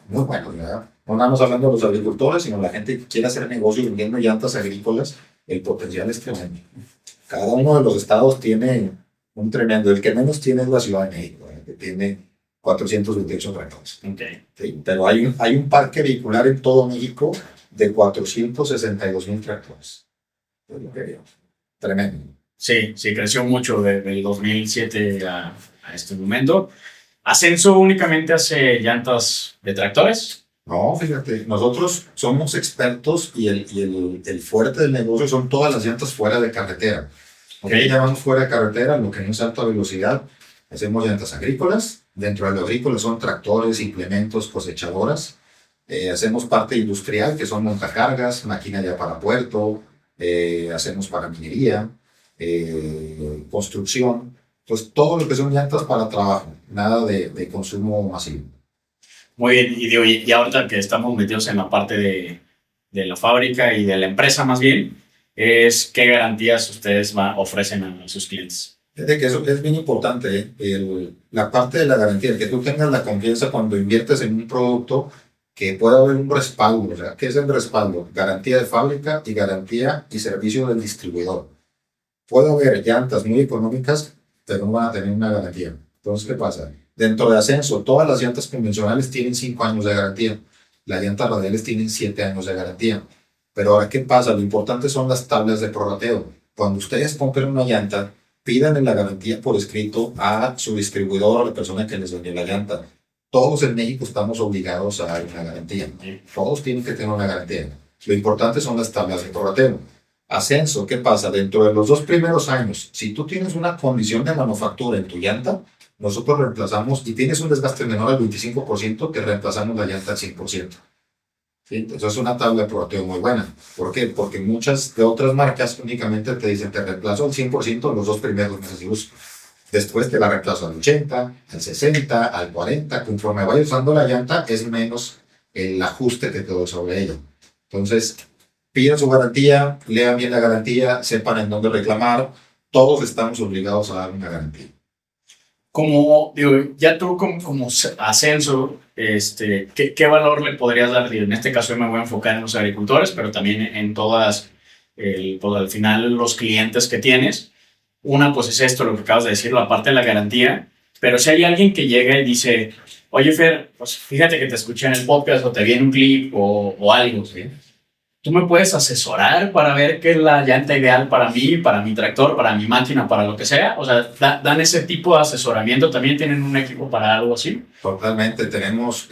muy buenas, ¿verdad? No estamos hablando de los agricultores, sino la gente que quiere hacer negocio vendiendo llantas agrícolas, el potencial es tremendo. Cada uno de los estados tiene un tremendo, el que menos tiene es la Ciudad de México, que tiene 428 tractores. Okay. Sí, pero hay un parque vehicular en todo México de 462,000 tractores. Es lo que digo. Tremendo. Sí, creció mucho desde el 2007 a este momento. ¿Ascenso únicamente hace llantas de tractores? No, fíjate, nosotros somos expertos y el fuerte del negocio son todas las llantas fuera de carretera. Okay. Llamamos fuera de carretera, lo que no es alta velocidad. Hacemos llantas agrícolas. Dentro de lo agrícola son tractores, implementos, cosechadoras. Hacemos parte industrial, que son montacargas, maquinaria para puerto. Hacemos para minería, construcción. Pues todo lo que son llantas para trabajo, nada de consumo masivo. Muy bien, y, digo, y ahorita que estamos metidos en la parte de la fábrica y de la empresa más bien, es qué garantías ustedes ofrecen a sus clientes. Fíjate que eso es bien importante, la parte de la garantía, que tú tengas la confianza cuando inviertes en un producto, que pueda haber un respaldo. O sea, ¿qué es el respaldo? Garantía de fábrica y garantía y servicio del distribuidor. Puede haber llantas muy económicas, pero no van a tener una garantía. Entonces, ¿qué pasa? Dentro de Ascenso, todas las llantas convencionales tienen 5 años de garantía. Las llantas radiales tienen 7 años de garantía. Pero ahora, ¿qué pasa? Lo importante son las tablas de prorrateo. Cuando ustedes compren una llanta, pídanle la garantía por escrito a su distribuidor o a la persona que les vendió la llanta. Todos en México estamos obligados a dar una garantía. Todos tienen que tener una garantía. Lo importante son las tablas de prorrateo. Ascenso, ¿qué pasa? Dentro de los 2 primeros años, si tú tienes una condición de manufactura en tu llanta, nosotros reemplazamos, y tienes un desgaste menor al 25%, te reemplazamos la llanta al 100%. ¿Sí? Entonces es una tabla de prorrateo muy buena. ¿Por qué? Porque muchas de otras marcas únicamente te dicen, te reemplazo al 100% en los 2 primeros meses de uso. Después te la reemplazo al 80, al 60, al 40. Conforme vayas usando la llanta, es menos el ajuste que te doy sobre ella. Entonces, pidan su garantía, lean bien la garantía, sepan en dónde reclamar. Todos estamos obligados a dar una garantía. Como, digo, ya tú como Ascenso, ¿qué valor le podrías dar? Digo, en este caso yo me voy a enfocar en los agricultores, pero también en todas, pues al final los clientes que tienes. Una, pues es esto, lo que acabas de decir, la parte de la garantía. Pero si hay alguien que llega y dice, oye Fer, pues fíjate que te escuché en el podcast o te vi en un clip o algo, ¿sí? ¿Tú me puedes asesorar para ver qué es la llanta ideal para mí, para mi tractor, para mi máquina, para lo que sea? O sea, ¿dan ese tipo de asesoramiento? ¿También tienen un equipo para algo así? Totalmente, tenemos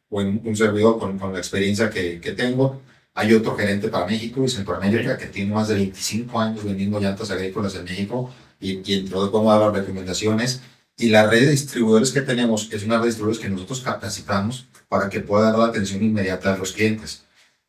un servidor con la experiencia que tengo. Hay otro gerente para México y Centroamérica que tiene más de 25 años vendiendo llantas agrícolas en México y entonces vamos a dar las recomendaciones. Y la red de distribuidores que tenemos es una red de distribuidores que nosotros capacitamos para que pueda dar la atención inmediata a los clientes.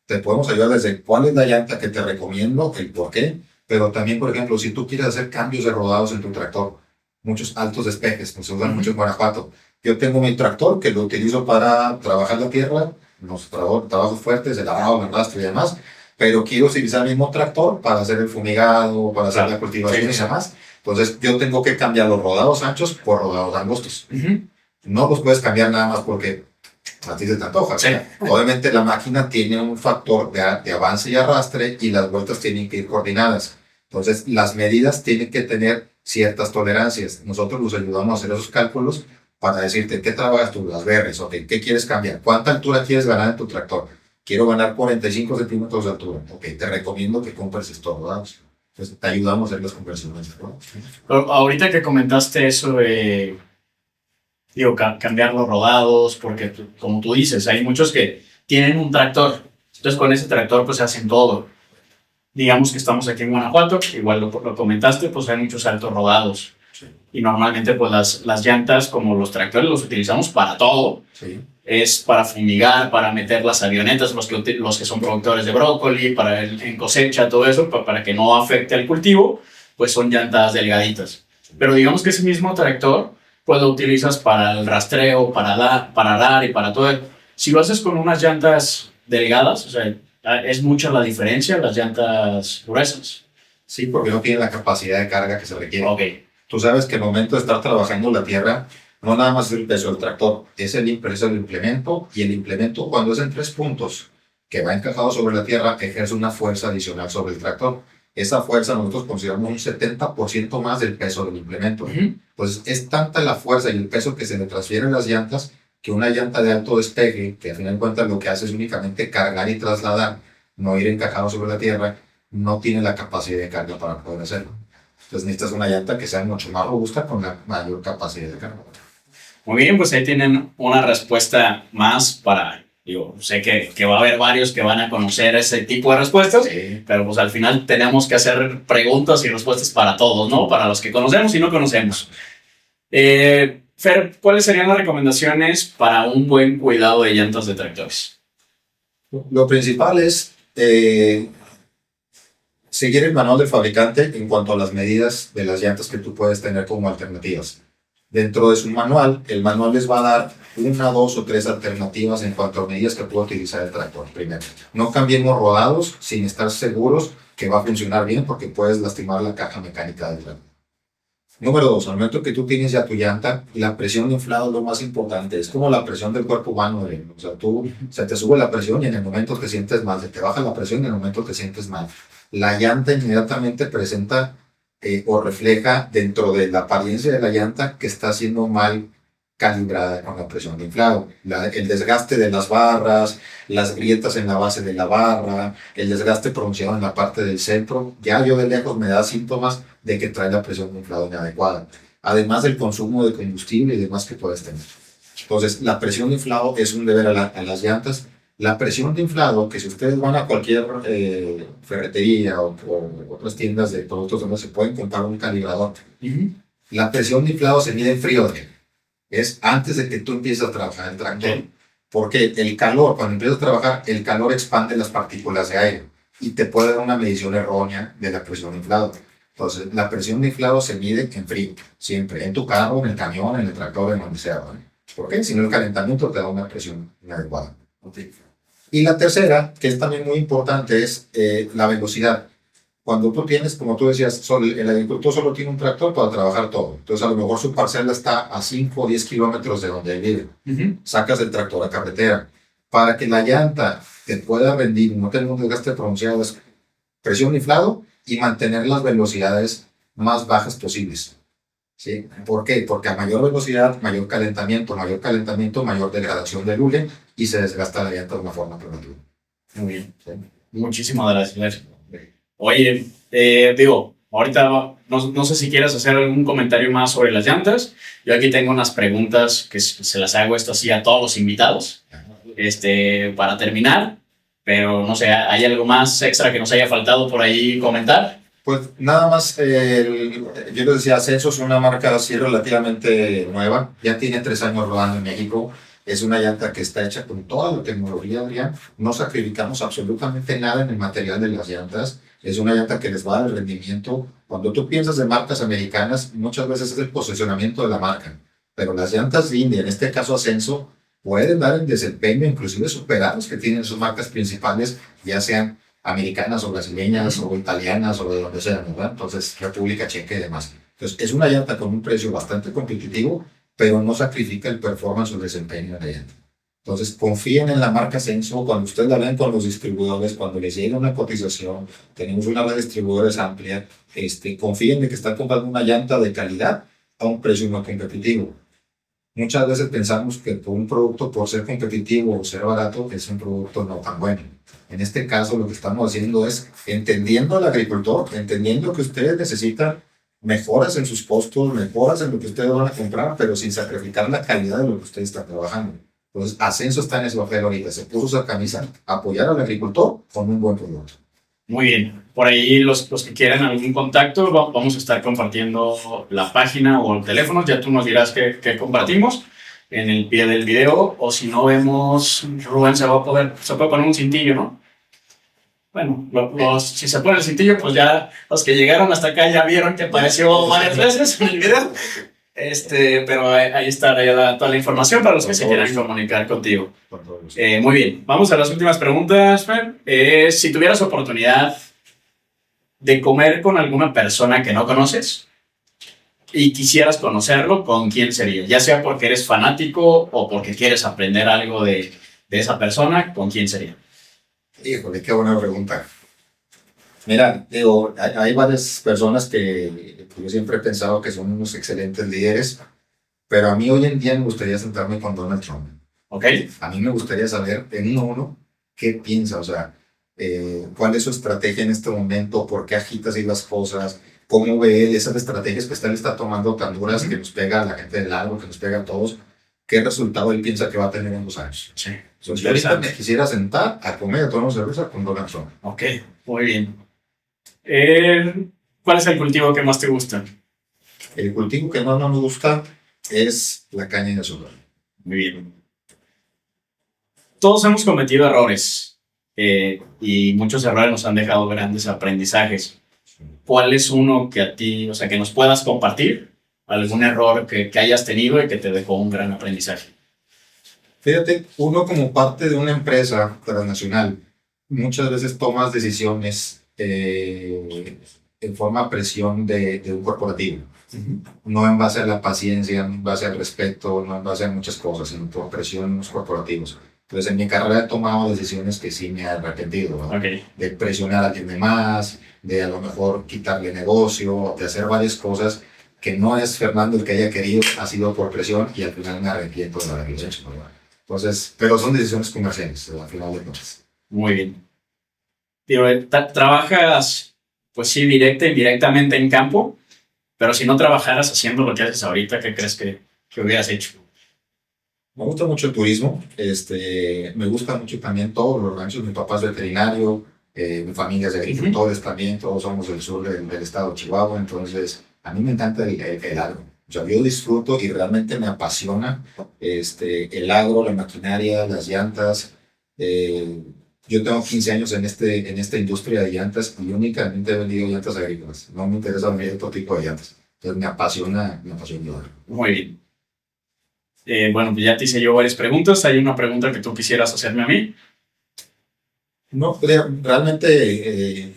Te podemos ayudar desde cuál es la llanta que te recomiendo, el por qué, pero también, por ejemplo, si tú quieres hacer cambios de rodados en tu tractor, muchos altos despejes, se usan mucho en Guanajuato. Yo tengo mi tractor que lo utilizo para trabajar la tierra, los trabajos fuertes, el arado, el arrastre y demás, pero quiero utilizar el mismo tractor para hacer el fumigado, para hacer la cultivación y demás. Entonces, yo tengo que cambiar los rodados anchos por rodados angostos. No los puedes cambiar nada más porque a ti se te antoja. Sí. Obviamente la máquina tiene un factor de avance y arrastre y las vueltas tienen que ir coordinadas. Entonces las medidas tienen que tener ciertas tolerancias. Nosotros los ayudamos a hacer esos cálculos para decirte qué trabajas tú, las berries, okay, qué quieres cambiar, cuánta altura quieres ganar en tu tractor. Quiero ganar 45 centímetros de altura. Ok, te recomiendo que compres estos rodados. pues te ayudamos a hacer las conversiones, ¿no? Pero ahorita que comentaste eso de, digo, cambiar los rodados, porque como tú dices, hay muchos que tienen un tractor, entonces con ese tractor pues hacen todo. Digamos que estamos aquí en Guanajuato, igual lo comentaste, pues hay muchos altos rodados. Sí. Y normalmente pues las llantas, como los tractores, los utilizamos para todo. Sí. Es para fumigar, para meter las avionetas, los que son productores de brócoli, para en cosecha, todo eso, para que no afecte al cultivo, pues son llantas delgaditas. Pero digamos que ese mismo tractor, pues lo utilizas para el rastreo, para arar y para todo. Si lo haces con unas llantas delgadas, o sea, es mucha la diferencia, las llantas gruesas. Sí, porque no tiene la capacidad de carga que se requiere. Ok. Tú sabes que el momento de estar trabajando la tierra, no nada más es el peso del tractor, es el peso del implemento, y el implemento, cuando es en 3 puntos, que va encajado sobre la tierra, ejerce una fuerza adicional sobre el tractor. Esa fuerza nosotros consideramos un 70% más del peso del implemento. Entonces, es tanta la fuerza y el peso que se le transfiere a las llantas, que una llanta de alto despegue, que al final de cuentas lo que hace es únicamente cargar y trasladar, no ir encajado sobre la tierra, no tiene la capacidad de carga para poder hacerlo. Entonces necesitas una llanta que sea mucho más robusta con la mayor capacidad de carga. Muy bien, pues ahí tienen una respuesta más para, digo, sé que va a haber varios que van a conocer ese tipo de respuestas, Sí. pero pues al final tenemos que hacer preguntas y respuestas para todos, ¿no? Para los que conocemos y no conocemos. Fer, ¿cuáles serían las recomendaciones para un buen cuidado de llantas de tractores? Lo principal es seguir el manual del fabricante en cuanto a las medidas de las llantas que tú puedes tener como alternativas. Dentro de su manual, el manual les va a dar 1, 2 o 3 alternativas en cuanto a medidas que puede utilizar el tractor. Primero, no cambiemos rodados sin estar seguros que va a funcionar bien, porque puedes lastimar la caja mecánica del tractor. Número 2, al momento que tú tienes ya tu llanta, la presión de inflado es lo más importante. Es como la presión del cuerpo humano. O sea, se te sube la presión y en el momento te sientes mal. Se te baja la presión y en el momento te sientes mal. La llanta inmediatamente presenta o refleja dentro de la apariencia de la llanta que está siendo mal calibrada con la presión de inflado. El desgaste de las barras, las grietas en la base de la barra, el desgaste pronunciado en la parte del centro, ya yo de lejos me da síntomas de que trae la presión de inflado inadecuada. Además del consumo de combustible y demás que puedes tener. Entonces, la presión de inflado es un deber a las llantas. La presión de inflado, que si ustedes van a cualquier ferretería o otras tiendas de productos donde se pueden comprar un calibrador, la presión de inflado se mide en frío. Es antes de que tú empieces a trabajar el tractor. Porque el calor, cuando empiezas a trabajar, el calor expande las partículas de aire y te puede dar una medición errónea de la presión de inflado. Entonces, la presión de inflado se mide en frío, siempre, en tu carro, en el camión, en el tractor, en donde sea. ¿Vale? ¿Por qué? Si no, el calentamiento te da una presión inadecuada. Y la tercera, que es también muy importante, es la velocidad. Cuando tú tienes, como tú decías, el agricultor solo tiene un tractor para trabajar todo. Entonces, a lo mejor su parcela está a 5 o 10 kilómetros de donde vive. Sacas el tractor a carretera. Para que la llanta te pueda rendir, no tener un desgaste pronunciado, es presión inflado y mantener las velocidades más bajas posibles. ¿Sí? ¿Por qué? Porque a mayor velocidad, mayor calentamiento, mayor degradación del hule y se desgasta la llanta de una forma prematura. Muy bien. ¿Sí? Muchísimas gracias. Oye, digo, ahorita no sé si quieres hacer algún comentario más sobre las llantas. Yo aquí tengo unas preguntas que se las hago esto así a todos los invitados para terminar, pero no sé, ¿hay algo más extra que nos haya faltado por ahí comentar? Pues nada más, yo les decía, Ascenso es una marca así relativamente nueva, ya tiene 3 años rodando en México. Es una llanta que está hecha con toda la tecnología, Adrián. No sacrificamos absolutamente nada en el material de las llantas. Es una llanta que les va a dar el rendimiento. Cuando tú piensas de marcas americanas, muchas veces es el posicionamiento de la marca. Pero las llantas India, en este caso Ascenso, pueden dar el desempeño, inclusive superar los que tienen sus marcas principales, ya sean americanas o brasileñas o italianas o de donde sean, ¿verdad? Entonces, República Checa y demás. Entonces, es una llanta con un precio bastante competitivo, pero no sacrifica el performance o el desempeño de la llanta. Entonces, confíen en la marca Ascenso. Cuando ustedes la ven con los distribuidores, cuando les llega una cotización, tenemos una red de distribuidores amplia, confíen en que están comprando una llanta de calidad a un precio muy competitivo. Muchas veces pensamos que un producto, por ser competitivo o ser barato, es un producto no tan bueno. En este caso, lo que estamos haciendo es entendiendo al agricultor, entendiendo que ustedes necesitan mejoras en sus costos, mejoras en lo que ustedes van a comprar, pero sin sacrificar la calidad de lo que ustedes están trabajando. Entonces, Ascenso está en ese papel ahorita, se puso esa camisa, apoyar al agricultor con un buen producto. Muy bien. Por ahí los que quieran algún contacto, vamos a estar compartiendo la página o el teléfono. Ya tú nos dirás qué compartimos en el pie del video. O si no vemos, Rubén se puede poner un cintillo, ¿no? Bueno, si se pone el cintillo, pues ya los que llegaron hasta acá ya vieron que apareció varias veces en el video. Pero ahí está toda la información para los que se quieran comunicar contigo. Muy bien, vamos a las últimas preguntas, Fer. Si tuvieras oportunidad de comer con alguna persona que no conoces y quisieras conocerlo, ¿con quién sería? Ya sea porque eres fanático o porque quieres aprender algo de esa persona, ¿con quién sería? Híjole, qué buena pregunta. Mira, digo, hay varias personas que yo siempre he pensado que son unos excelentes líderes, pero a mí hoy en día me gustaría sentarme con Donald Trump. Ok. A mí me gustaría saber en uno qué piensa, o sea, cuál es su estrategia en este momento, por qué agita así las cosas, cómo ve él esas estrategias que él está tomando tan duras que nos pega a la gente del agro, que nos pega a todos, qué resultado él piensa que va a tener en 2 años. Sí. Entonces, yo ahorita me quisiera sentar a comer, a tomar cerveza con Donald Trump. Ok, muy bien. ¿Cuál es el cultivo que más te gusta? El cultivo que más me gusta es la caña de azúcar. Muy bien. Todos hemos cometido errores y muchos errores nos han dejado grandes aprendizajes. ¿Cuál es uno que a ti, o sea, que nos puedas compartir? ¿Algún error que hayas tenido y que te dejó un gran aprendizaje? Fíjate, uno como parte de una empresa transnacional, muchas veces tomas decisiones en forma de presión de un corporativo. No en base a la paciencia, no en base al respeto, no en base a muchas cosas, sino por presión en los corporativos. Entonces, en mi carrera he tomado decisiones que sí me he arrepentido, ¿no? Okay. De presionar a alguien de más, de a lo mejor quitarle negocio, de hacer varias cosas que no es Fernando el que haya querido, ha sido por presión y al final me arrepiento de haberlo hecho, ¿no? Entonces, pero son decisiones comerciales, al final de cuentas. Muy bien. Digo, trabajas, pues sí, directa e indirectamente en campo, pero si no trabajaras haciendo lo que haces ahorita, ¿qué crees que hubieras hecho? Me gusta mucho el turismo, me gusta mucho también todos los ranchos. Mi papá es veterinario, mi familia es de agricultores también, todos somos del sur del estado de Chihuahua, entonces a mí me encanta el agro. O sea, yo disfruto y realmente me apasiona el agro, la maquinaria, las llantas. Yo tengo 15 años en esta industria de llantas y únicamente he vendido llantas agrícolas. No me interesa vender otro tipo de llantas. Entonces me apasiona el agro. Muy bien. Bueno, pues ya te hice yo varias preguntas. ¿Hay una pregunta que tú quisieras hacerme a mí? No, realmente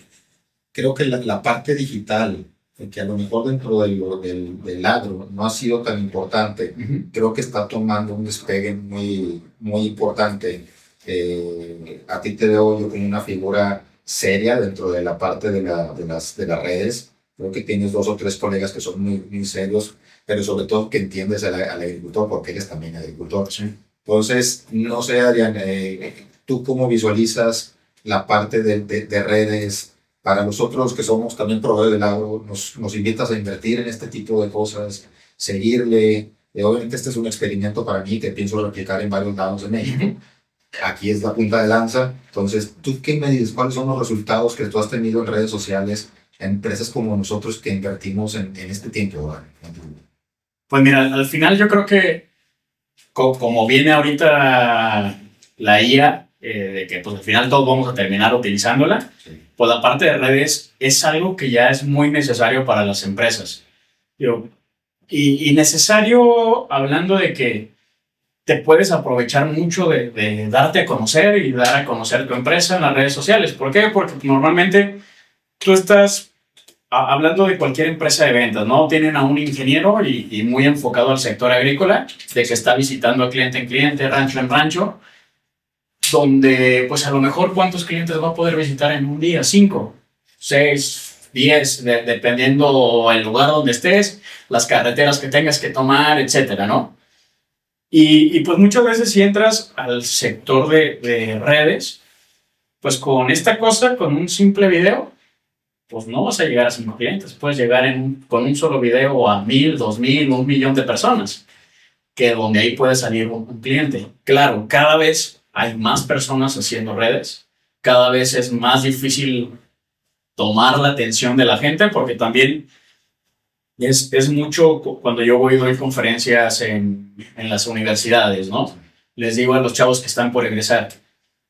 creo que la parte digital, que a lo mejor dentro del agro no ha sido tan importante, creo que está tomando un despegue muy, muy importante. A ti te veo yo como una figura seria dentro de la parte de las redes. Creo que tienes 2 o 3 colegas que son muy, muy serios, pero sobre todo que entiendes al agricultor porque eres también agricultor. Sí. Entonces, no sé, Adrián, ¿tú cómo visualizas la parte de redes? Para nosotros que somos también proveedores del agro, nos invitas a invertir en este tipo de cosas, seguirle. Obviamente este es un experimento para mí que pienso replicar en varios lados de México. Aquí es la punta de lanza. Entonces, ¿tú qué me dices? ¿Cuáles son los resultados que tú has tenido en redes sociales, en empresas como nosotros que invertimos en este tiempo, ¿verdad? Pues mira, al final yo creo que como viene ahorita la IA, de que pues al final todos vamos a terminar utilizándola, sí. Pues la parte de redes es algo que ya es muy necesario para las empresas. Y necesario hablando de que te puedes aprovechar mucho de darte a conocer y dar a conocer tu empresa en las redes sociales. ¿Por qué? Porque normalmente tú estás hablando de cualquier empresa de ventas, ¿no? Tienen a un ingeniero y muy enfocado al sector agrícola, de que está visitando a cliente en cliente, rancho en rancho, donde pues a lo mejor ¿cuántos clientes va a poder visitar en un día? 5, 6, 10, dependiendo el lugar donde estés, las carreteras que tengas que tomar, etcétera, ¿no? Y pues muchas veces si entras al sector de redes, pues con esta cosa, con un simple video, pues no vas a llegar a 5 clientes. Puedes llegar con un solo video a 1,000, 2,000, 1,000,000 de personas, que donde ahí puede salir un cliente. Claro, cada vez hay más personas haciendo redes, cada vez es más difícil tomar la atención de la gente, porque también es mucho cuando yo voy y doy conferencias en las universidades, ¿no? Les digo a los chavos que están por egresar,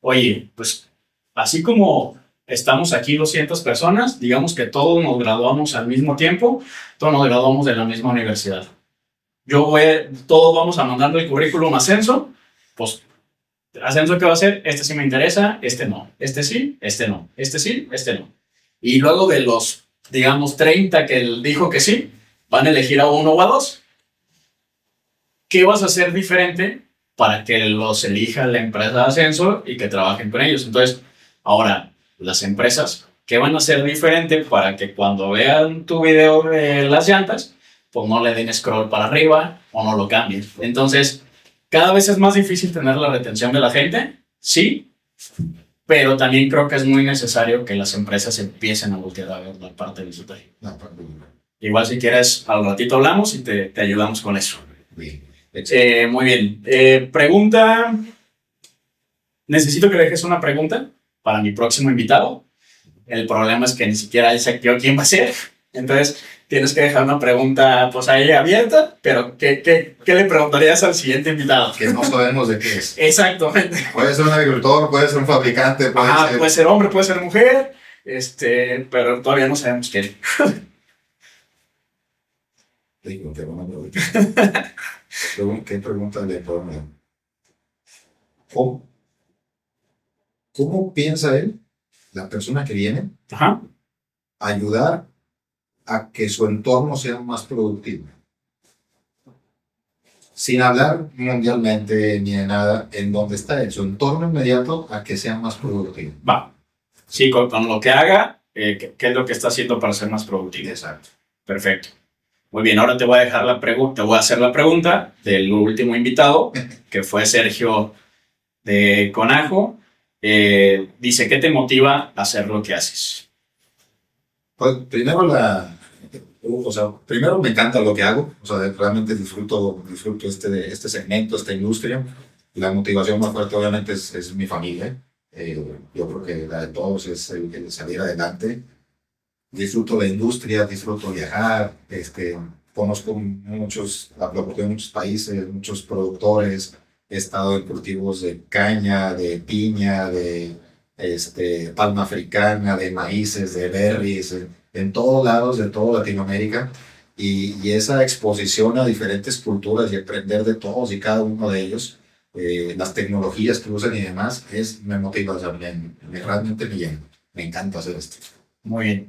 oye, pues así como estamos aquí 200 personas, digamos que todos nos graduamos al mismo tiempo, todos nos graduamos de la misma universidad. Todos vamos a mandar el currículum a Ascenso, pues Ascenso, ¿qué va a hacer? Este sí me interesa, este no, este sí, este no, este sí, este no. Y luego de los, digamos, 30 que él dijo que sí, van a elegir a uno o a dos. ¿Qué vas a hacer diferente para que los elija la empresa de Ascenso y que trabajen con ellos? Entonces, ahora, las empresas, ¿qué van a hacer diferente para que cuando vean tu video de las llantas, pues no le den scroll para arriba o no lo cambien? Entonces, cada vez es más difícil tener la retención de la gente, sí, pero también creo que es muy necesario que las empresas empiecen a voltear a ver la parte digital. Igual si quieres, al ratito hablamos y te ayudamos con eso. Bien. Muy bien. Pregunta. Necesito que dejes una pregunta para mi próximo invitado. El problema es que ni siquiera él sé yo quién va a ser. Entonces, tienes que dejar una pregunta pues ahí abierta, pero ¿qué le preguntarías al siguiente invitado? Que no sabemos de qué es. Exactamente. Puede ser un agricultor, puede ser un fabricante, Puede ser hombre, puede ser mujer, pero todavía no sabemos quién. Digo, qué buena pregunta. ¿Qué pregunta le podemos dar? ¿Cómo piensa él, la persona que viene, Ajá. ayudar a que su entorno sea más productivo? Sin hablar mundialmente ni de nada, en donde está en su entorno inmediato, a que sea más productivo. Va. Sí, con lo que haga, ¿qué es lo que está haciendo para ser más productivo? Exacto. Perfecto. Muy bien, ahora te voy a dejar la pregunta, te voy a hacer la pregunta del último invitado, que fue Sergio de Conajo. Dice, ¿qué te motiva a hacer lo que haces? Pues primero primero me encanta lo que hago, realmente disfruto este segmento, esta industria. La motivación más fuerte obviamente es mi familia. Yo creo que la de todos es el salir adelante. Disfruto la industria, disfruto viajar, conozco la oportunidad de muchos países, muchos productores. He estado en cultivos de caña, de piña, de palma africana, de maíces, de berries, en todos lados de toda Latinoamérica. Y esa exposición a diferentes culturas y aprender de todos y cada uno de ellos, las tecnologías que usan y demás, me motiva, realmente me llena. Me encanta hacer esto. Muy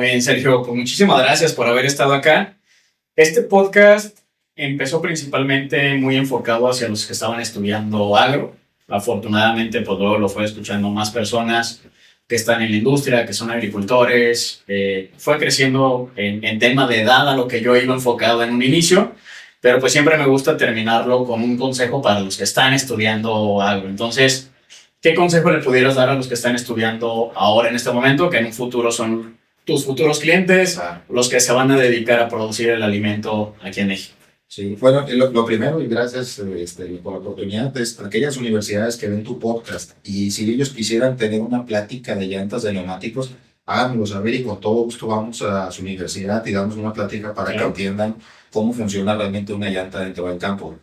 bien, Sergio, pues muchísimas gracias por haber estado acá. Este podcast empezó principalmente muy enfocado hacia los que estaban estudiando agro. Afortunadamente, pues luego lo fue escuchando más personas que están en la industria, que son agricultores. Fue creciendo en tema de edad a lo que yo iba enfocado en un inicio, pero pues siempre me gusta terminarlo con un consejo para los que están estudiando agro. Entonces, ¿qué consejo le pudieras dar a los que están estudiando ahora en este momento, que en un futuro son tus futuros clientes, los que se van a dedicar a producir el alimento aquí en México? Sí, bueno, lo primero, y gracias por la oportunidad, es aquellas universidades que ven tu podcast y si ellos quisieran tener una plática de llantas de neumáticos, háganmelo saber y con todo gusto vamos a su universidad y damos una plática para que entiendan cómo funciona realmente una llanta dentro del campo.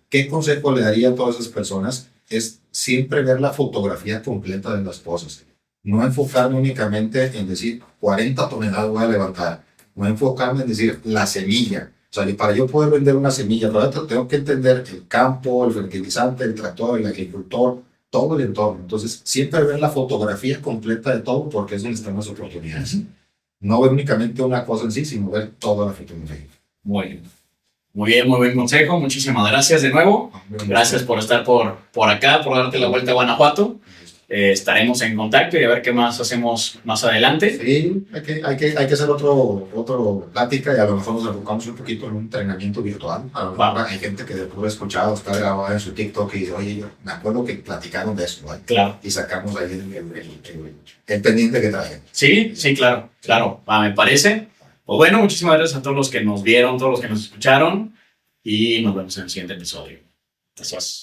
¿Qué consejo le daría a todas esas personas? Es siempre ver la fotografía completa de las cosas. No enfocarme únicamente en decir 40 toneladas voy a levantar. No enfocarme en decir la semilla. Y para yo poder vender una semilla, tengo que entender el campo, el fertilizante, el tractor, el agricultor, todo el entorno. Entonces, siempre ver la fotografía completa de todo porque es donde están las oportunidades. No ver únicamente una cosa en sí, sino ver toda la fotografía. Muy buen consejo. Muchísimas gracias de nuevo. Gracias por estar por acá, por darte la vuelta a Guanajuato. estaremos en contacto y a ver qué más hacemos más adelante. Sí, hay que hacer otro plática y a lo mejor nos enfocamos un poquito en un entrenamiento virtual. A lo mejor hay gente que de puro escuchado está grabada en su TikTok y dice, oye, yo me acuerdo que platicaron de eso, ¿no? Claro. Y sacamos ahí el pendiente que trae. Sí, sí, claro, claro, me parece. Pues bueno, muchísimas gracias a todos los que nos vieron, todos los que nos escucharon y nos vemos en el siguiente episodio. Gracias.